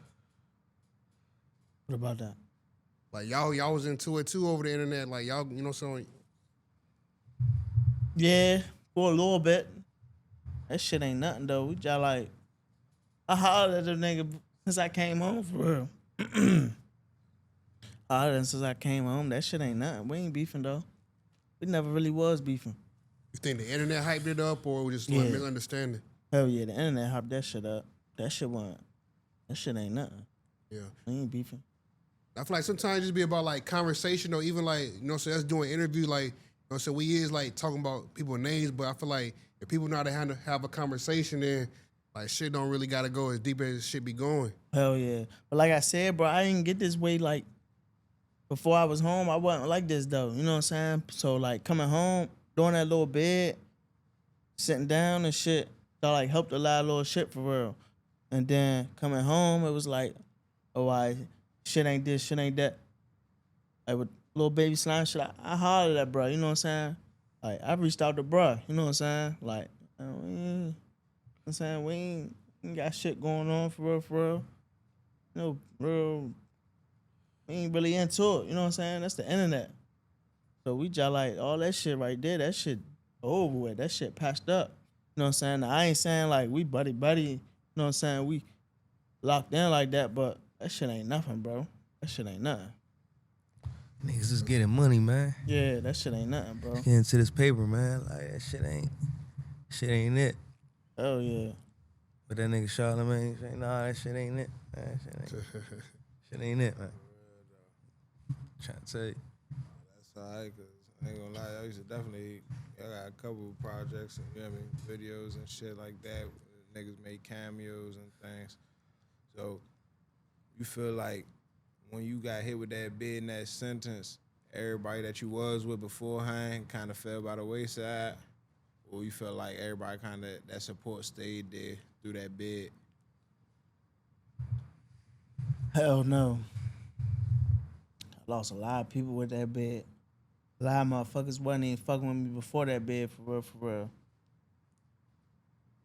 What about that? Like y'all was into it too over the internet. Like y'all, you know, so Yeah, for a little bit. That shit ain't nothing though. We just like, I hollered at the nigga since I came home for real. Hollered at him since I came home. That shit ain't nothing. We ain't beefing though. We never really was beefing. you think the internet hyped it up or just like Yeah. misunderstanding? Hell yeah, the internet hopped that shit up. That shit ain't nothing. Yeah. We ain't beefing. I feel like sometimes it just be about like conversation or even like, you know, so that's doing interview, like, you know, so we is like talking about people's names, but I feel like if people know how to have a conversation, then like shit don't really gotta go as deep as shit be going. Hell yeah. But like I said, bro, I didn't get this way like before I was home. I wasn't like this though. You know what I'm saying? So like coming home, doing that little bed, sitting down and shit, that like helped a lot of little shit for real. And then coming home, it was like, oh, shit ain't this, shit ain't that. Like with little baby slime shit, I hollered at bro, you know what I'm saying? Like I reached out to bro, you know what I'm saying? Like, we ain't got shit going on for real. No, real, we ain't really into it, you know what I'm saying? That's the internet. So we just like all that shit right there, that shit over with, that shit patched up. You know what I'm saying? Now, I ain't saying like we buddy, you know what I'm saying? We locked in like that, but that shit ain't nothing, bro. That shit ain't nothing. Niggas is getting money, man. Yeah, that shit ain't nothing, bro. Get into this paper, man. Like that shit ain't it. Oh yeah. But that nigga Charlamagne say, nah, that shit ain't it. Man, shit ain't it, man. Trying to tell you. That's all right, cause I ain't gonna lie, I used to definitely, I got a couple projects and, you know what I mean, videos and shit like that. Niggas made cameos and things. So you feel like when you got hit with that bid and that sentence, everybody that you was with beforehand kind of fell by the wayside? Or you feel like everybody kind of, that support stayed there through that bid? Hell no. I lost a lot of people with that bed. A lot of motherfuckers wasn't even fucking with me before that bed, for real.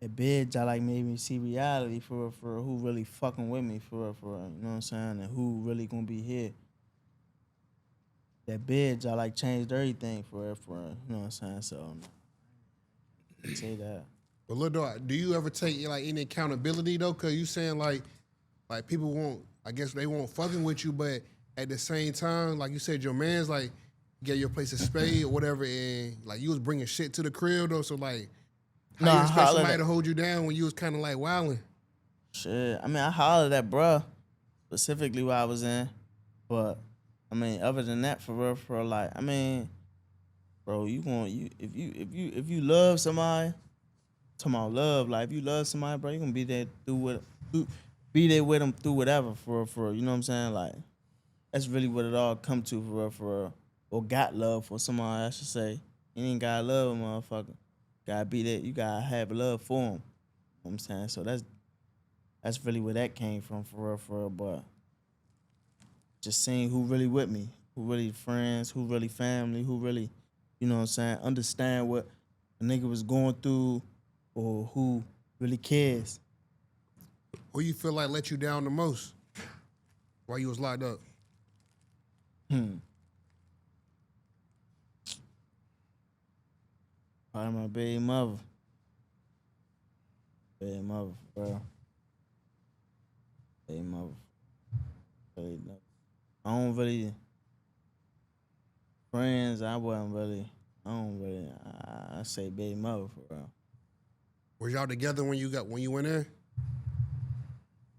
That bed just like made me see reality for who really fucking with me, for real. You know what I'm saying? And who really gonna be here. That bed just like changed everything for real. You know what I'm saying? So, I say that. But look, though, do you ever take like any accountability though? Cause you saying like people won't, I guess they won't fucking with you, but at the same time, like you said, your man's like get your place a spade or whatever, and like you was bringing shit to the crib though. So like, how you expect somebody to hold you down when you was kind of like wilding? Shit, I mean, I hollered at bruh specifically where I was in, but I mean, other than that, for real, like, I mean, bro, if you love somebody, talking about love, like if you love somebody, bro, you gonna be there be there with them through whatever, for real, you know what I'm saying? Like, that's really what it all come to, for real, or got love for somebody, I should say. You ain't gotta love a motherfucker. Gotta be there. You gotta have love for him. You know what I'm saying? So that's really where that came from, for real. But just seeing who really with me, who really friends, who really family, who really, you know what I'm saying, understand what a nigga was going through, or who really cares. Who you feel like let you down the most while you was locked up? Probably my baby mother. Baby mother, bro. Baby mother. Really, no. I don't really, friends, I say baby mother, for real. Was y'all together when you went in?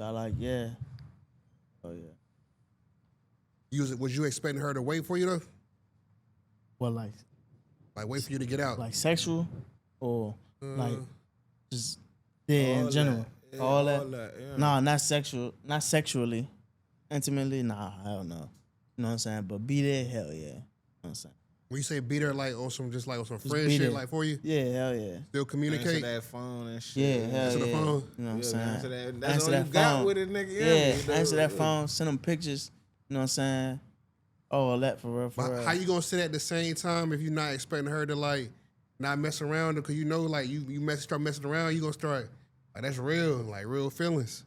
I like, yeah. Oh yeah. Was you expecting her to wait for you though? What, like wait for you to get out? like sexual, or like just in All general? that. Yeah, all that. yeah. Nah, not sexually. Intimately, nah, hell no. You know what I'm saying? But be there, hell yeah. You know what I'm saying? When you say beat her like on some friend be shit there. like for you? Yeah, hell yeah. Still communicate? Answer that phone and shit. Yeah, hell Answer yeah. the phone? You know what I'm Yeah, saying? answer that. That's Answer all you that got phone. with it, nigga. Yeah, answer that phone, send them pictures, you know what I'm saying? All that, for real, But how you gonna sit at the same time if you're not expecting her to like not mess around? Because you know like you start messing around, you gonna start like that's real, like real feelings.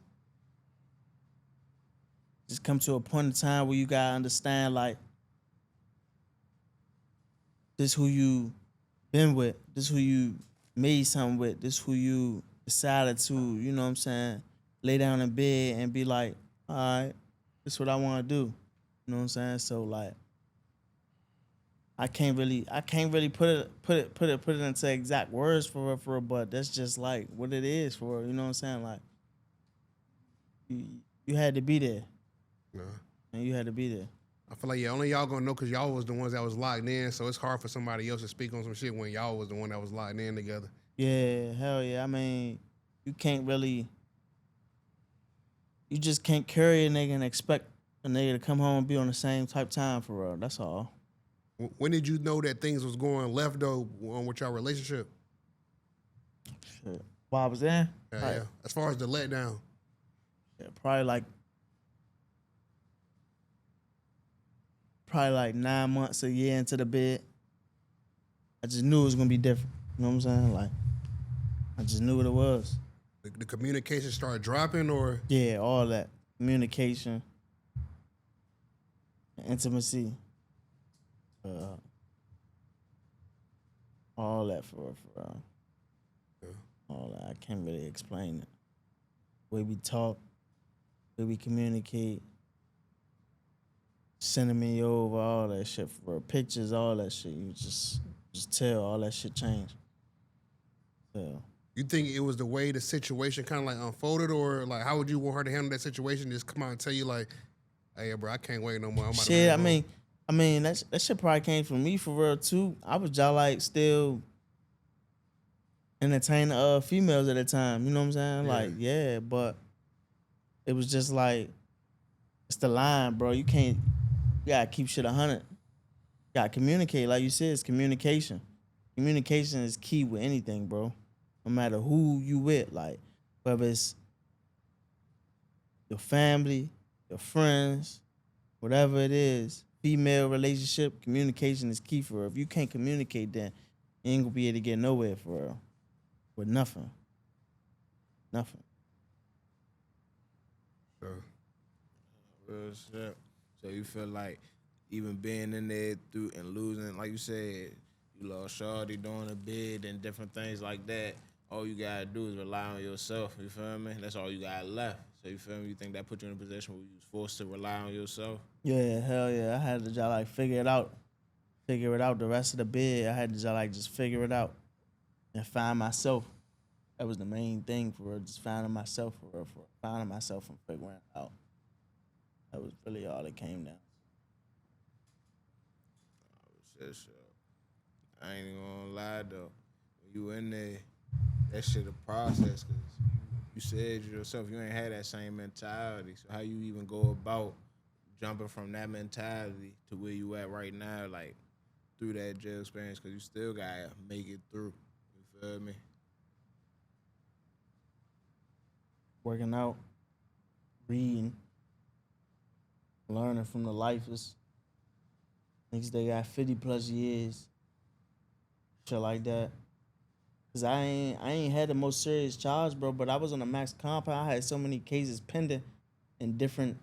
Just come to a point in time where you gotta understand, like, this who you been with, this who you made something with, this who you decided to, you know what I'm saying, lay down in bed and be like, all right, this is what I want to do. You know what I'm saying? So, like, I can't really put it into exact words for real, but that's just like what it is for real, you know what I'm saying? Like you had to be there. Nah. And you had to be there. I feel like only y'all gonna know because y'all was the ones that was locked in, so it's hard for somebody else to speak on some shit when y'all was the one that was locked in together. Yeah, hell yeah. I mean, you just can't carry a nigga and expect a nigga to come home and be on the same type time for real. That's all. When did you know that things was going left though with your relationship? Shit. While I was in, Yeah. As far as the letdown. yeah, probably like 9 months, a year into the bed. I just knew it was gonna be different. You know what I'm saying? Like, I just knew what it was. The communication started dropping, or Yeah, all that communication, intimacy, all that for real. Yeah. All that. I can't really explain it. Way we talk, way we communicate, sending me over, all that shit for pictures, all that shit. You just tell all that shit changed. So you think it was the way the situation kind of like unfolded, or like how would you want her to handle that situation? Just come out and tell you like, "Hey, bro, I can't wait no more." I'm about shit, to move I mean that shit probably came from me for real too. I was just like still entertaining females at the time. You know what I'm saying? Yeah. Like, yeah, but it was just like it's the line, bro. You gotta keep shit 100. You gotta communicate, like you said, it's communication. Communication is key with anything, bro. No matter who you with, like whether it's your family, your friends, whatever it is, female relationship, communication is key for her. If you can't communicate, then you ain't gonna be able to get nowhere for real. With nothing. Nothing. So, Real shit. So you feel like even being in there through and losing, like you said, you lost shorty doing a bid and different things like that. All you gotta do is rely on yourself. You feel me? That's all you got left. So you feel me? You think that put you in a position where you was forced to rely on yourself? Yeah, hell yeah. I had to just like figure it out. Figure it out. The rest of the bid, I had to just like just figure it out and find myself. That was the main thing for real. Just finding myself for real. Finding myself and figuring it out. That was really all it came down. Shit. I ain't even gonna lie though. When you in there, that shit a process, cause you said yourself you ain't had that same mentality. So how you even go about jumping from that mentality to where you at right now, like through that jail experience? Cause you still gotta make it through. You feel me? Working out, reading, learning from the lifers. Niggas they got 50 plus years. Shit like that. Cause I ain't had the most serious charge, bro, but I was on a max compound. I had so many cases pending in different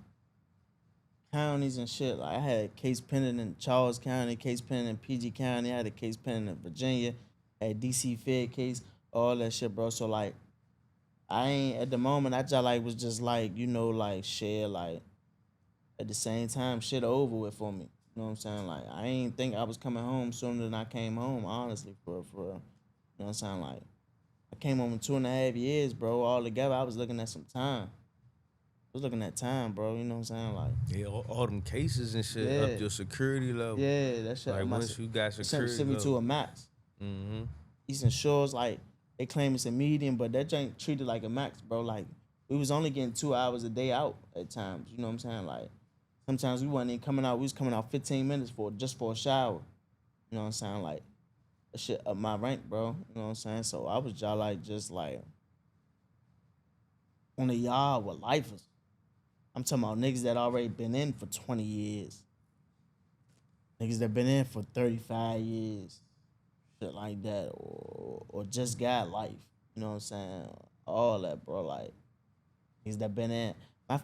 counties and shit. Like I had a case pending in Charles County, case pending in PG County, I had a case pending in Virginia, had DC Fed case, all that shit, bro. So like I ain't at the moment I just like was just like, you know, like shit, like at the same time, shit over with for me. You know what I'm saying? Like I ain't think I was coming home sooner than I came home, honestly, for real. You know what I'm saying? Like, I came home in 2.5 years, bro. All together, I was looking at some time. I was looking at time, bro. You know what I'm saying? Like, Yeah, all them cases and shit Yeah. up your security level. yeah, that shit. Like once you got security sent me to a level. max. Mm-hmm. Eastern Shores, like, they claim it's a medium, but that joint treated like a max, bro. Like, we was only getting 2 hours a day out at times. You know what I'm saying? Like, sometimes we wasn't even coming out. We was coming out 15 minutes just for a shower. You know what I'm saying? Like, that shit up my rank, bro. You know what I'm saying? So I was just like on the yard with lifers. I'm talking about niggas that already been in for 20 years. Niggas that been in for 35 years. Shit like that. Or just got life. You know what I'm saying? All that, bro. Like, niggas that been in. My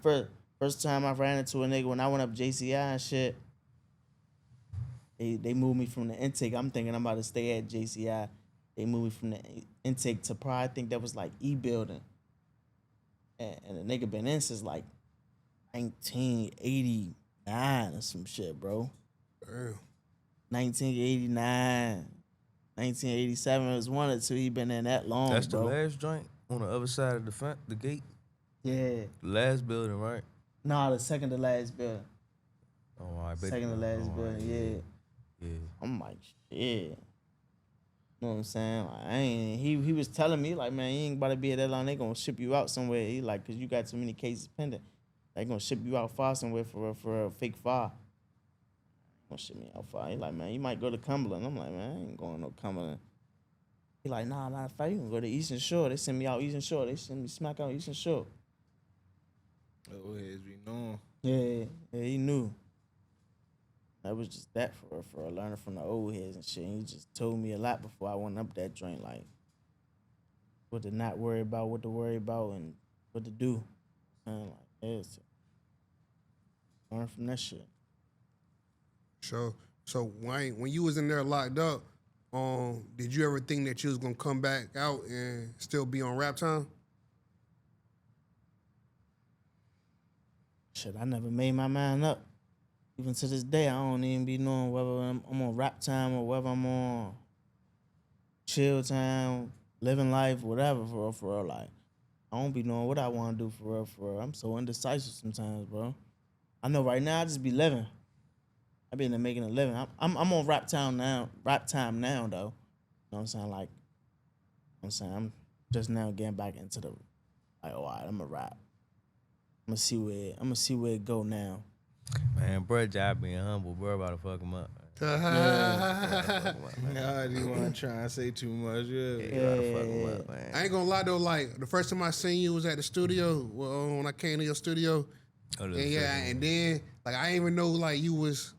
first time I ran into a nigga when I went up JCI and shit, They moved me from the intake. I'm thinking I'm about to stay at JCI. They moved me from the intake to probably I think that was like E-building. And the nigga been in since like 1989 or some shit, bro. damn. 1989, 1987 was one or two. He been in that long, That's the bro. last joint on the other side of the gate. Yeah. The last building, right? Nah, the second to last building. Oh, I bet. Second to last oh, building, yeah. Yeah. I'm like, shit. You know what I'm saying? Like, he was telling me, like, man, you ain't about to be here that long. They gonna ship you out somewhere. He like, cause you got too many cases pending. They gonna ship you out far somewhere for a fake file. Gonna ship me out far. He like, man, you might go to Cumberland. I'm like, man, I ain't going no Cumberland. He like, nah, matter of fact, you can go to Eastern Shore. They send me out Eastern Shore. They send me smack out Eastern Shore. Old heads be knowing. Yeah, he knew. That was just that for learning from the old heads and shit. And he just told me a lot before I went up that joint, like what to not worry about, what to worry about, and what to do. And like, it's learn from that shit. So when you was in there locked up, did you ever think that you was gonna come back out and still be on Rap Time? Shit, I never made my mind up. Even to this day, I don't even be knowing whether I'm on Rap Time or whether I'm on Chill Time, Living Life, whatever, for real. Like, I don't be knowing what I want to do for real. I'm so indecisive sometimes, bro. I know right now I just be living. I been making a living. I'm on Rap Time now, though. You know what I'm saying? Like, I'm just now getting back into the, like, all right, I'm a rap. I'm gonna see where it go now. Man, bro, job being humble, bro, about to fuck him up. Nah, you want to try and say too much? Yeah. About to fuck him up, man. I ain't gonna lie though, like the first time I seen you was at the studio, when I came to your studio. And and then like I didn't even know like you was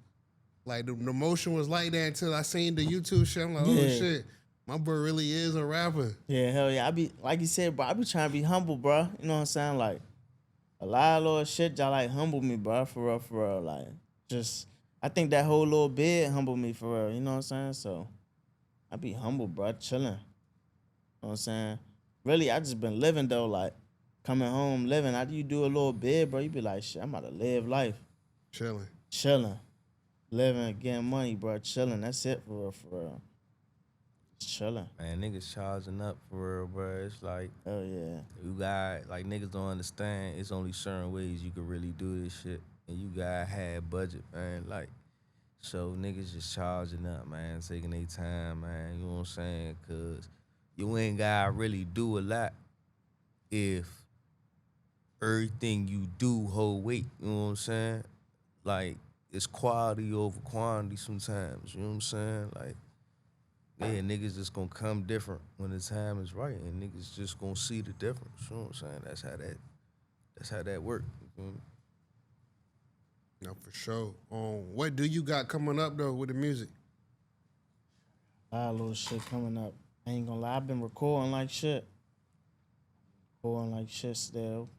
like the motion was like that until I seen the YouTube shit. I'm like, oh shit, my bro really is a rapper. Yeah, hell yeah. I be like you said, bro. I be trying to be humble, bro. You know what I'm saying? Like a lot of little shit, y'all like humble me, bro. For real. Like just, I think that whole little bit humbled me for real. You know what I'm saying? So I be humble, bro. Chilling. You know what I'm saying? Really, I just been living though. Like coming home, living. After you do a little bit, bro, you be like, shit, I'm about to live life. Chilling. Living, getting money, bro. Chilling. That's it for real. Just chilling. Man, niggas charging up for real, bro. It's like, Oh yeah. you got, like, niggas don't understand. It's only certain ways you can really do this shit. And you gotta have budget, man. Like, so niggas just charging up, man. Taking their time, man. You know what I'm saying? Because you ain't gotta really do a lot if everything you do hold weight. You know what I'm saying? Like, it's quality over quantity sometimes. You know what I'm saying? Like, yeah, niggas just gonna come different when the time is right, and niggas just gonna see the difference. You know what I'm saying? That's how that work. You feel me? No, for sure. What do you got coming up though with the music? A lot of little shit coming up. I ain't gonna lie, I've been recording like shit. Still.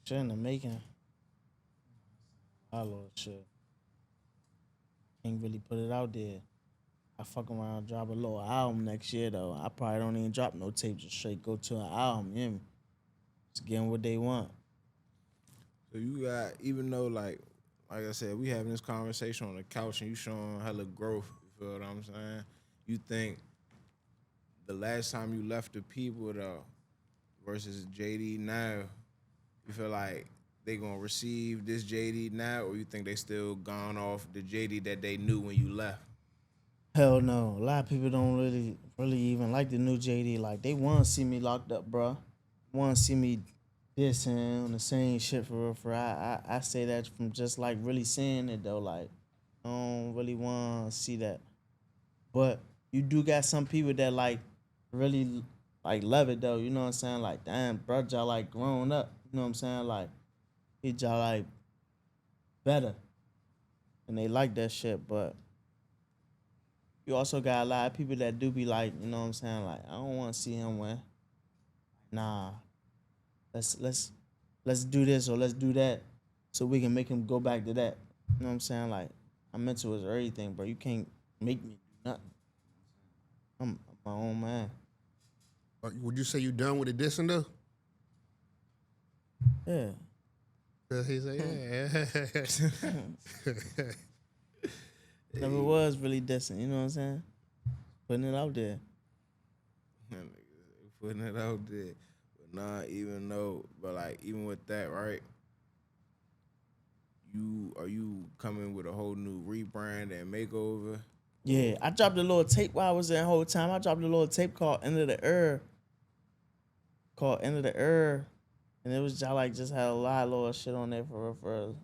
Shit in the making. A lot of little shit. Ain't really put it out there. I fuck around, drop a little album next year though. I probably don't even drop no tape, just straight go to an album, you hear me? Just getting what they want. So you got, even though like I said, we having this conversation on the couch and you showing hella growth, you feel what I'm saying? You think the last time you left the people though versus JD now, you feel like they gonna receive this JD now, or you think they still gone off the JD that they knew when you left? Hell no. A lot of people don't really even like the new JD. Like they want to see me locked up, bro. Want to see me dissing on the same shit for real. I say that from just like really seeing it though. Like I don't really want to see that. But you do got some people that like really like love it though. You know what I'm saying? Like damn, bro, y'all like growing up. You know what I'm saying? Like y'all like better, and they like that shit. But you also got a lot of people that do be like, you know what I'm saying? Like I don't want to see him win. Nah, let's do this or let's do that, so we can make him go back to that. You know what I'm saying? Like my mental is everything, bro. You can't make me do nothing. I'm my own man. Would you say you done with the dissing though? Yeah. He said, yeah. Never was really dissing, you know what I'm saying? Putting it out there. Putting it out there. But nah, even though, but like, even with that, right? Are you coming with a whole new rebrand and makeover? Yeah, I dropped a little tape while I was there the whole time. I dropped a little tape called End of the Earth. And it was just had a lot of little shit on there for real.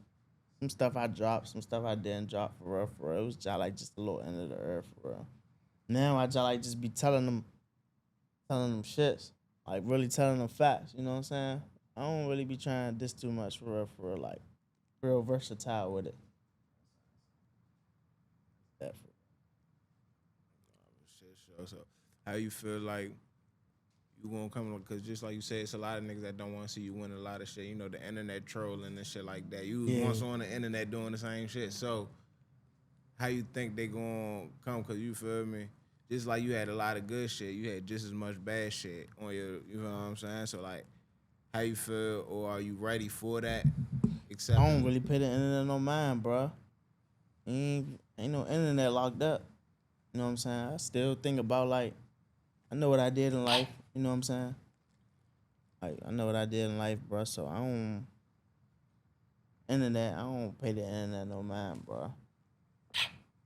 Some stuff I dropped, some stuff I didn't drop for real. It was just a little End of the Earth for real. Now I just be telling them shits. Like really telling them facts, you know what I'm saying? I don't really be trying to diss too much for real, like real versatile with it. That for Shit, sure. So, how you feel like you gonna come? Because just like you said, it's a lot of niggas that don't want to see you win a lot of shit. You know, the internet trolling and shit like that. You was once on the internet doing the same shit. So, how you think they gonna come? Because you feel me? Just like you had a lot of good shit, you had just as much bad shit on your. You know what I'm saying? So like, how you feel, or are you ready for that? Except I don't really pay the internet no mind, bro. Ain't no internet locked up. You know what I'm saying? I still think about like, I know what I did in life. You know what I'm saying? Like I know what I did in life, bro. So I don't pay the internet no mind, bro.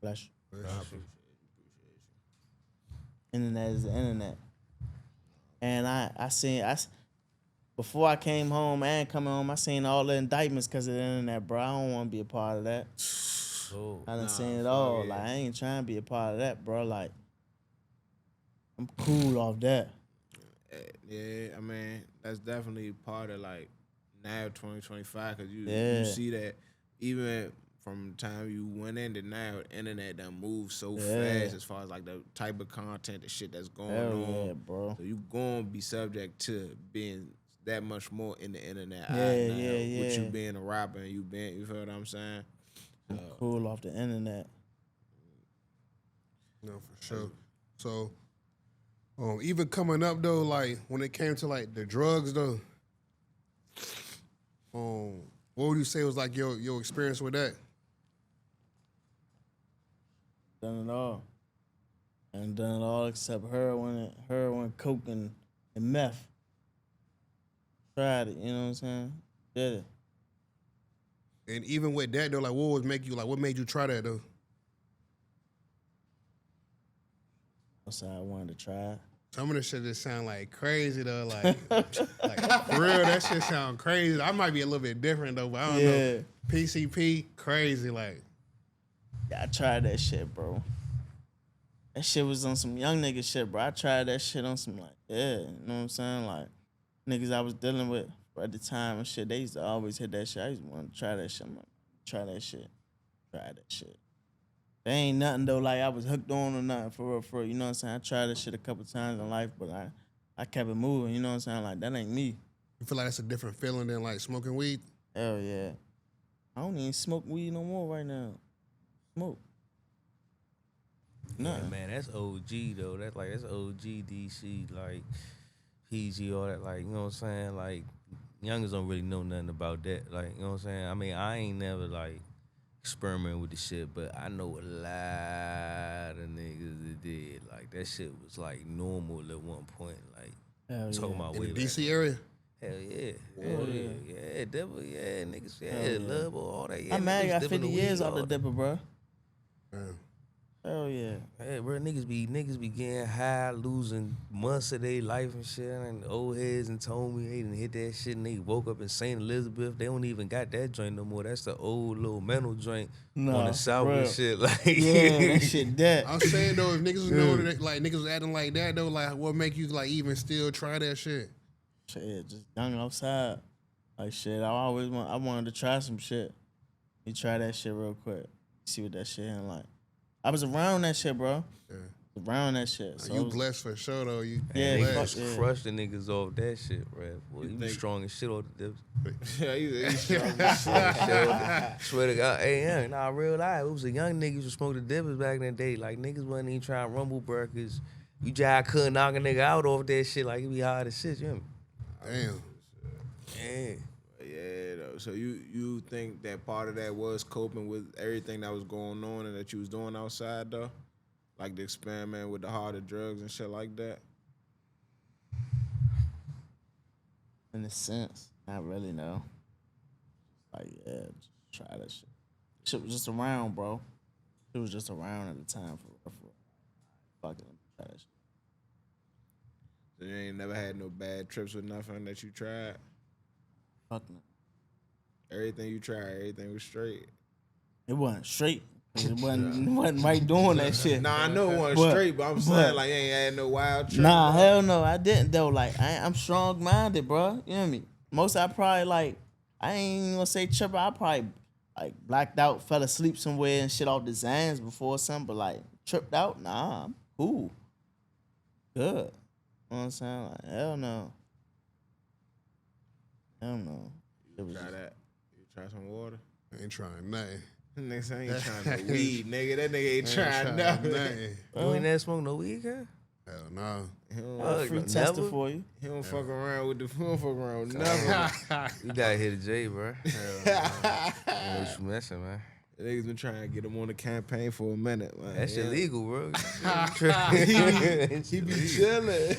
Bless you. Internet is the internet. And before I came home and coming home, I seen all the indictments because of the internet, bro. I don't want to be a part of that. I done seen it all. yeah. Like, I ain't trying to be a part of that, bro. Like, I'm cool off that. Yeah, I mean, that's definitely part of like now 2025 because you see that even from the time you went into now, the internet done moves so fast as far as like the type of content, the shit that's going on. Yeah, bro. So you gonna be subject to being that much more in the internet. Yeah. With you being a rapper and you feel what I'm saying? I'm cool off the internet. No, for sure. So, even coming up though, like when it came to like the drugs though, what would you say was like your experience with that? Done it all. And done it all except heroin, coke, and meth. Tried it, you know what I'm saying? Did it. And even with that though, like what made you try that though? So I wanted to try it. Some of this shit just sound like crazy though, like for real, that shit sound crazy. I might be a little bit different though, but I don't know. PCP, crazy, like. Yeah, I tried that shit, bro. That shit was on some young nigga shit, bro. I tried that shit on some like, you know what I'm saying? Like, niggas I was dealing with at the time and shit, they used to always hit that shit. I used to want to try that shit. I'm like, try that shit. There ain't nothing though, like I was hooked on or nothing for real, you know what I'm saying? I tried that shit a couple times in life, but I kept it moving, you know what I'm saying? Like, that ain't me. You feel like that's a different feeling than like smoking weed? Hell yeah. I don't even smoke weed no more right now. Smoke. Yeah, man, that's OG though. That's OG DC, like PG, all that. Like, you know what I'm saying? Like, youngers don't really know nothing about that. Like, you know what I'm saying? I mean, I ain't never like experimenting with the shit, but I know a lot of niggas that did. Like, that shit was like normal at one point. Like, Hell talking yeah. about In way the back DC area? Hell yeah. Hell yeah. Yeah, devil, yeah, niggas, yeah, Hell yeah. love all that. Yeah, I'm mad I niggas got dipping 50 the years weed, off the all that. dipper, bro. Damn. Hell yeah. Hey, bro, niggas be getting high, losing months of their life and shit. And old heads and told me they didn't hit that shit and they woke up in St. Elizabeth. They don't even got that joint no more. That's the old little mental joint on the south and shit. Like, yeah, that shit dead. I'm saying though, if niggas was knowing that, like niggas was acting like that though, like what make you like even still try that shit? Shit, just young outside. Like shit, I wanted to try some shit. You try that shit real quick. See what that shit ain't like. I was around that shit, bro. Yeah. Around that shit. So You blessed for sure though. You Yeah, blessed. fuck yeah. crush the niggas off that shit, bro. Boy, you be think- strong as shit off the dips. Yeah, he's strong as shit. Swear to God, hey, yeah, nah, real life. It was a young niggas who smoked the dippers back in the day. Like, niggas wasn't even trying to rumble burgers. You just couldn't knock a nigga out off that shit. Like, it be hard as shit, you hear me? Damn. Yeah. Yeah, though. So you think that part of that was coping with everything that was going on and that you was doing outside though, like the experiment with the harder drugs and shit like that. In a sense, not really, no. Like, yeah, just try that shit. Shit was just around, bro. It was just around at the time for fucking try that shit. So you ain't never had no bad trips with nothing that you tried. Fuck no. Everything you tried, everything was straight. It wasn't straight. It wasn't right doing that shit. Nah, I know it wasn't straight, but I'm saying like you ain't had no wild trips. Nah, hell no, I didn't though. Like I'm strong minded, bro. You know what I mean? Most I probably like I ain't even gonna say tripping. I probably like blacked out, fell asleep somewhere and shit off the Zans before or something. But like tripped out, nah, I'm cool, good. You know what I'm saying? Like, hell no. You try that? You try some water? I ain't trying nothing. Nigga ain't trying no weed, nigga. That nigga ain't trying nothing. You ain't never smoke no weed, guy? Hell no. He don't, I'll free tester for you. he don't fuck around with the. He don't fuck around with nothing. You gotta hit the J, bro. Hell no. I know what you messing, man. Niggas been trying to get him on the campaign for a minute, man. That shit legal, bro. He be chilling.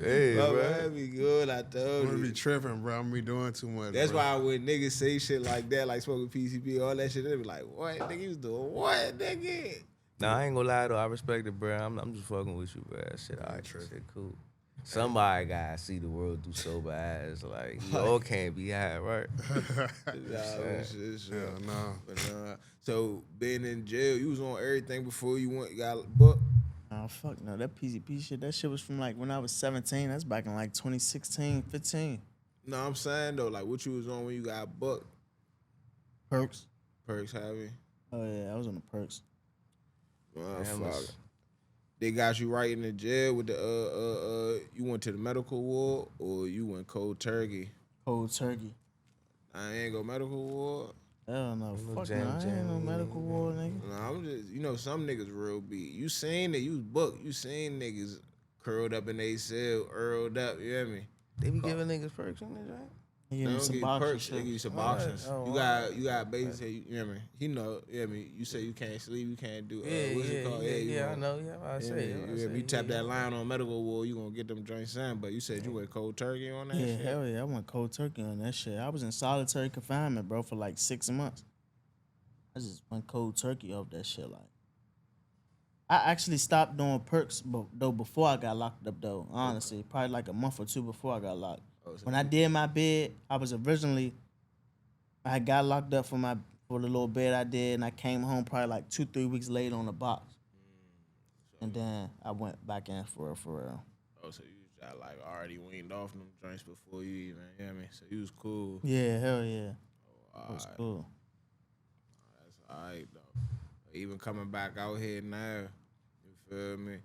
Hey, Bro, bro. that be good. I I'm told gonna you. be tripping, bro. I'm gonna be doing too much. That's bro. why when niggas say shit like that, like smoking PCP, all that shit, they be like, what? Nigga, you was doing what, nigga? Nah, I ain't gonna lie though. I respect it, bro. I'm just fucking with you, bro. That shit, alright, shit, cool. Somebody gotta see the world through sober eyes. Like you all can't be high, right? Hell no. But, so being in jail, you was on everything before you got booked. Oh, fuck no. That PCP shit, that shit was from like when I was 17. That's back in like 2016, 15. No, I'm saying though, like what you was on when you got booked. Perks. Perks heavy. Oh, yeah, I was on the perks. Fuck. They got you right in the jail with the you went to the medical ward or you went cold turkey? Cold turkey. I ain't go medical ward. Hell no. Fuck jam, no. I ain't no medical ward, nigga. No, I'm just, some niggas real beat. You seen that you was booked. You seen niggas curled up in they cell, earled up, you hear me? They be giving niggas perks in this, right? He They gave me don't some give you boxing perks, they give shit. you some options. Oh, You got basically, you hear me? He know, you hear me? You say you can't sleep, you can't do, what's it called? Yeah, I know. Yeah, I say. If you tap that line on medical ward, you gonna get them joints in. But you said you went cold turkey on that Yeah, shit? hell yeah. I went cold turkey on that shit. I was in solitary confinement, bro, for like 6 months. I just went cold turkey off that shit. Like, I actually stopped doing perks, though, before I got locked up, though. Honestly, probably like a month or two before I got locked. When I did my bid, I had got locked up for the little bid I did, and I came home probably like 2-3 weeks later on the box. And then I went back in for real. Oh, so you got like already weaned off them joints before you even, you know what I mean? So you was cool. Yeah, hell yeah. Oh, It was cool. That's all right, though. Even coming back out here now, you feel me?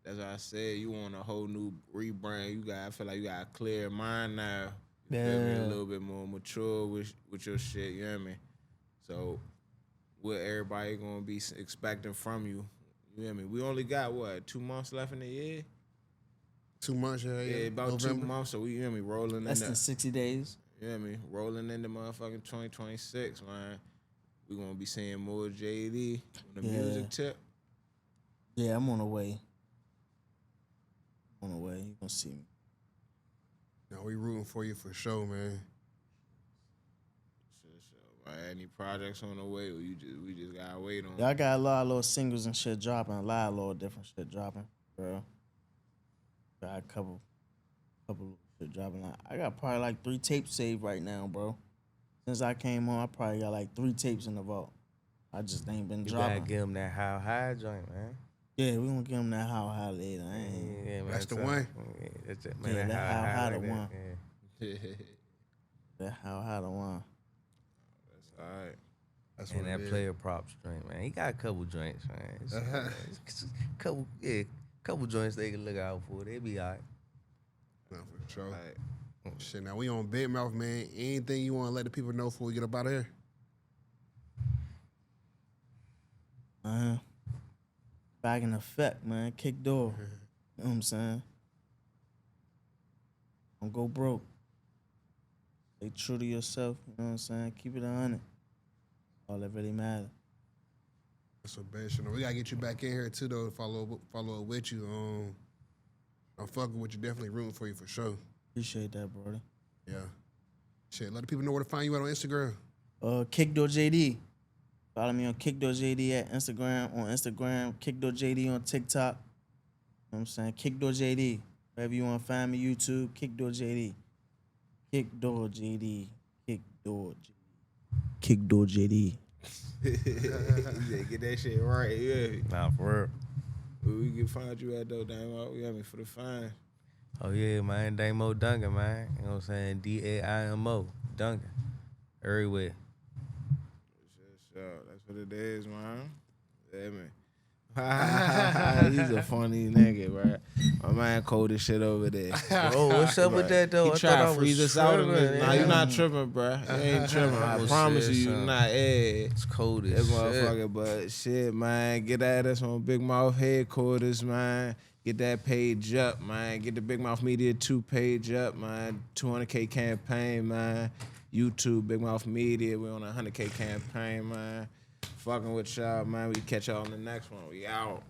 That's what I said. You want a whole new rebrand. I feel like you got a clear mind now. You feel me? A little bit more mature with your shit, you know what I mean? So what everybody gonna be expecting from you, you know what I mean? We only got, 2 months left in the year? 2 months, yeah. Yeah, about November. 2 months. So we, you know what I mean, rolling Less in than 60 days. you know what I mean? Rolling into motherfucking 2026, man. We gonna be seeing more JD on the music tip. Yeah, I'm on the way. You gonna see me. No, we rooting for you for sure, man. Shit. Any projects on the way, or we just gotta wait on? Yeah, I got a lot of little singles and shit dropping. A lot of little different shit dropping, bro. Got a couple shit dropping. I got probably like 3 tapes saved right now, bro. Since I came home, I probably got like 3 tapes in the vault. I just ain't been You dropping. gotta give them that how high joint, man. Yeah, we gonna give them that how high later. Yeah, man, That's the one. Yeah, that's it, Yeah, man. that how high the like one. Yeah. That how high the one. That's all right. That's And what that it is. player props joint, man. He got a couple joints, man. It's couple joints they can look out for. They be all right. No, for sure. All right. Shit, now we on Big Mouth, man. Anything you want to let the people know before we get up out of here? Back in effect, man. Kick door. You know what I'm saying? Don't go broke. Stay true to yourself. You know what I'm saying? Keep it 100. All that really matters. That's a best. We gotta get you back in here too, though. To follow up with you. I'm fucking with you. Definitely rooting for you for sure. Appreciate that, brother. Yeah. Shit, let the people know where to find you at on Instagram. KickDoorJD. Follow me on KickDoorJD at Instagram. On Instagram, KickDoorJD on TikTok. You know what I'm saying? KickDoorJD. Wherever you want to find me, YouTube, KickDoorJD. KickDoorJD. KickDoorJD. Yeah, get that shit right. Yeah. Nah, for real. Where we can find you at though, Damo? We got me for the fine. Oh yeah, man, Damo Duncan, man. You know what I'm saying? DAIMO Duncan. Everywhere. Sure. That's what it is, man. Yeah, man. He's a funny nigga, bro. My man cold as shit over there. Oh, what's up with that though? He I tried thought I to freeze was us out. tripping, Nah, you not tripping, bro. You ain't tripping. I Oh, promise shit, you, son. you not. It's cold That as shit. motherfucker, but shit, man. Get at us on Big Mouth headquarters, man. Get that page up, man. Get the Big Mouth Media 2 page up, man. 200K campaign, man. YouTube, Big Mouth Media. We on a 100K campaign, man. Fucking with y'all, man. We catch y'all on the next one. We out.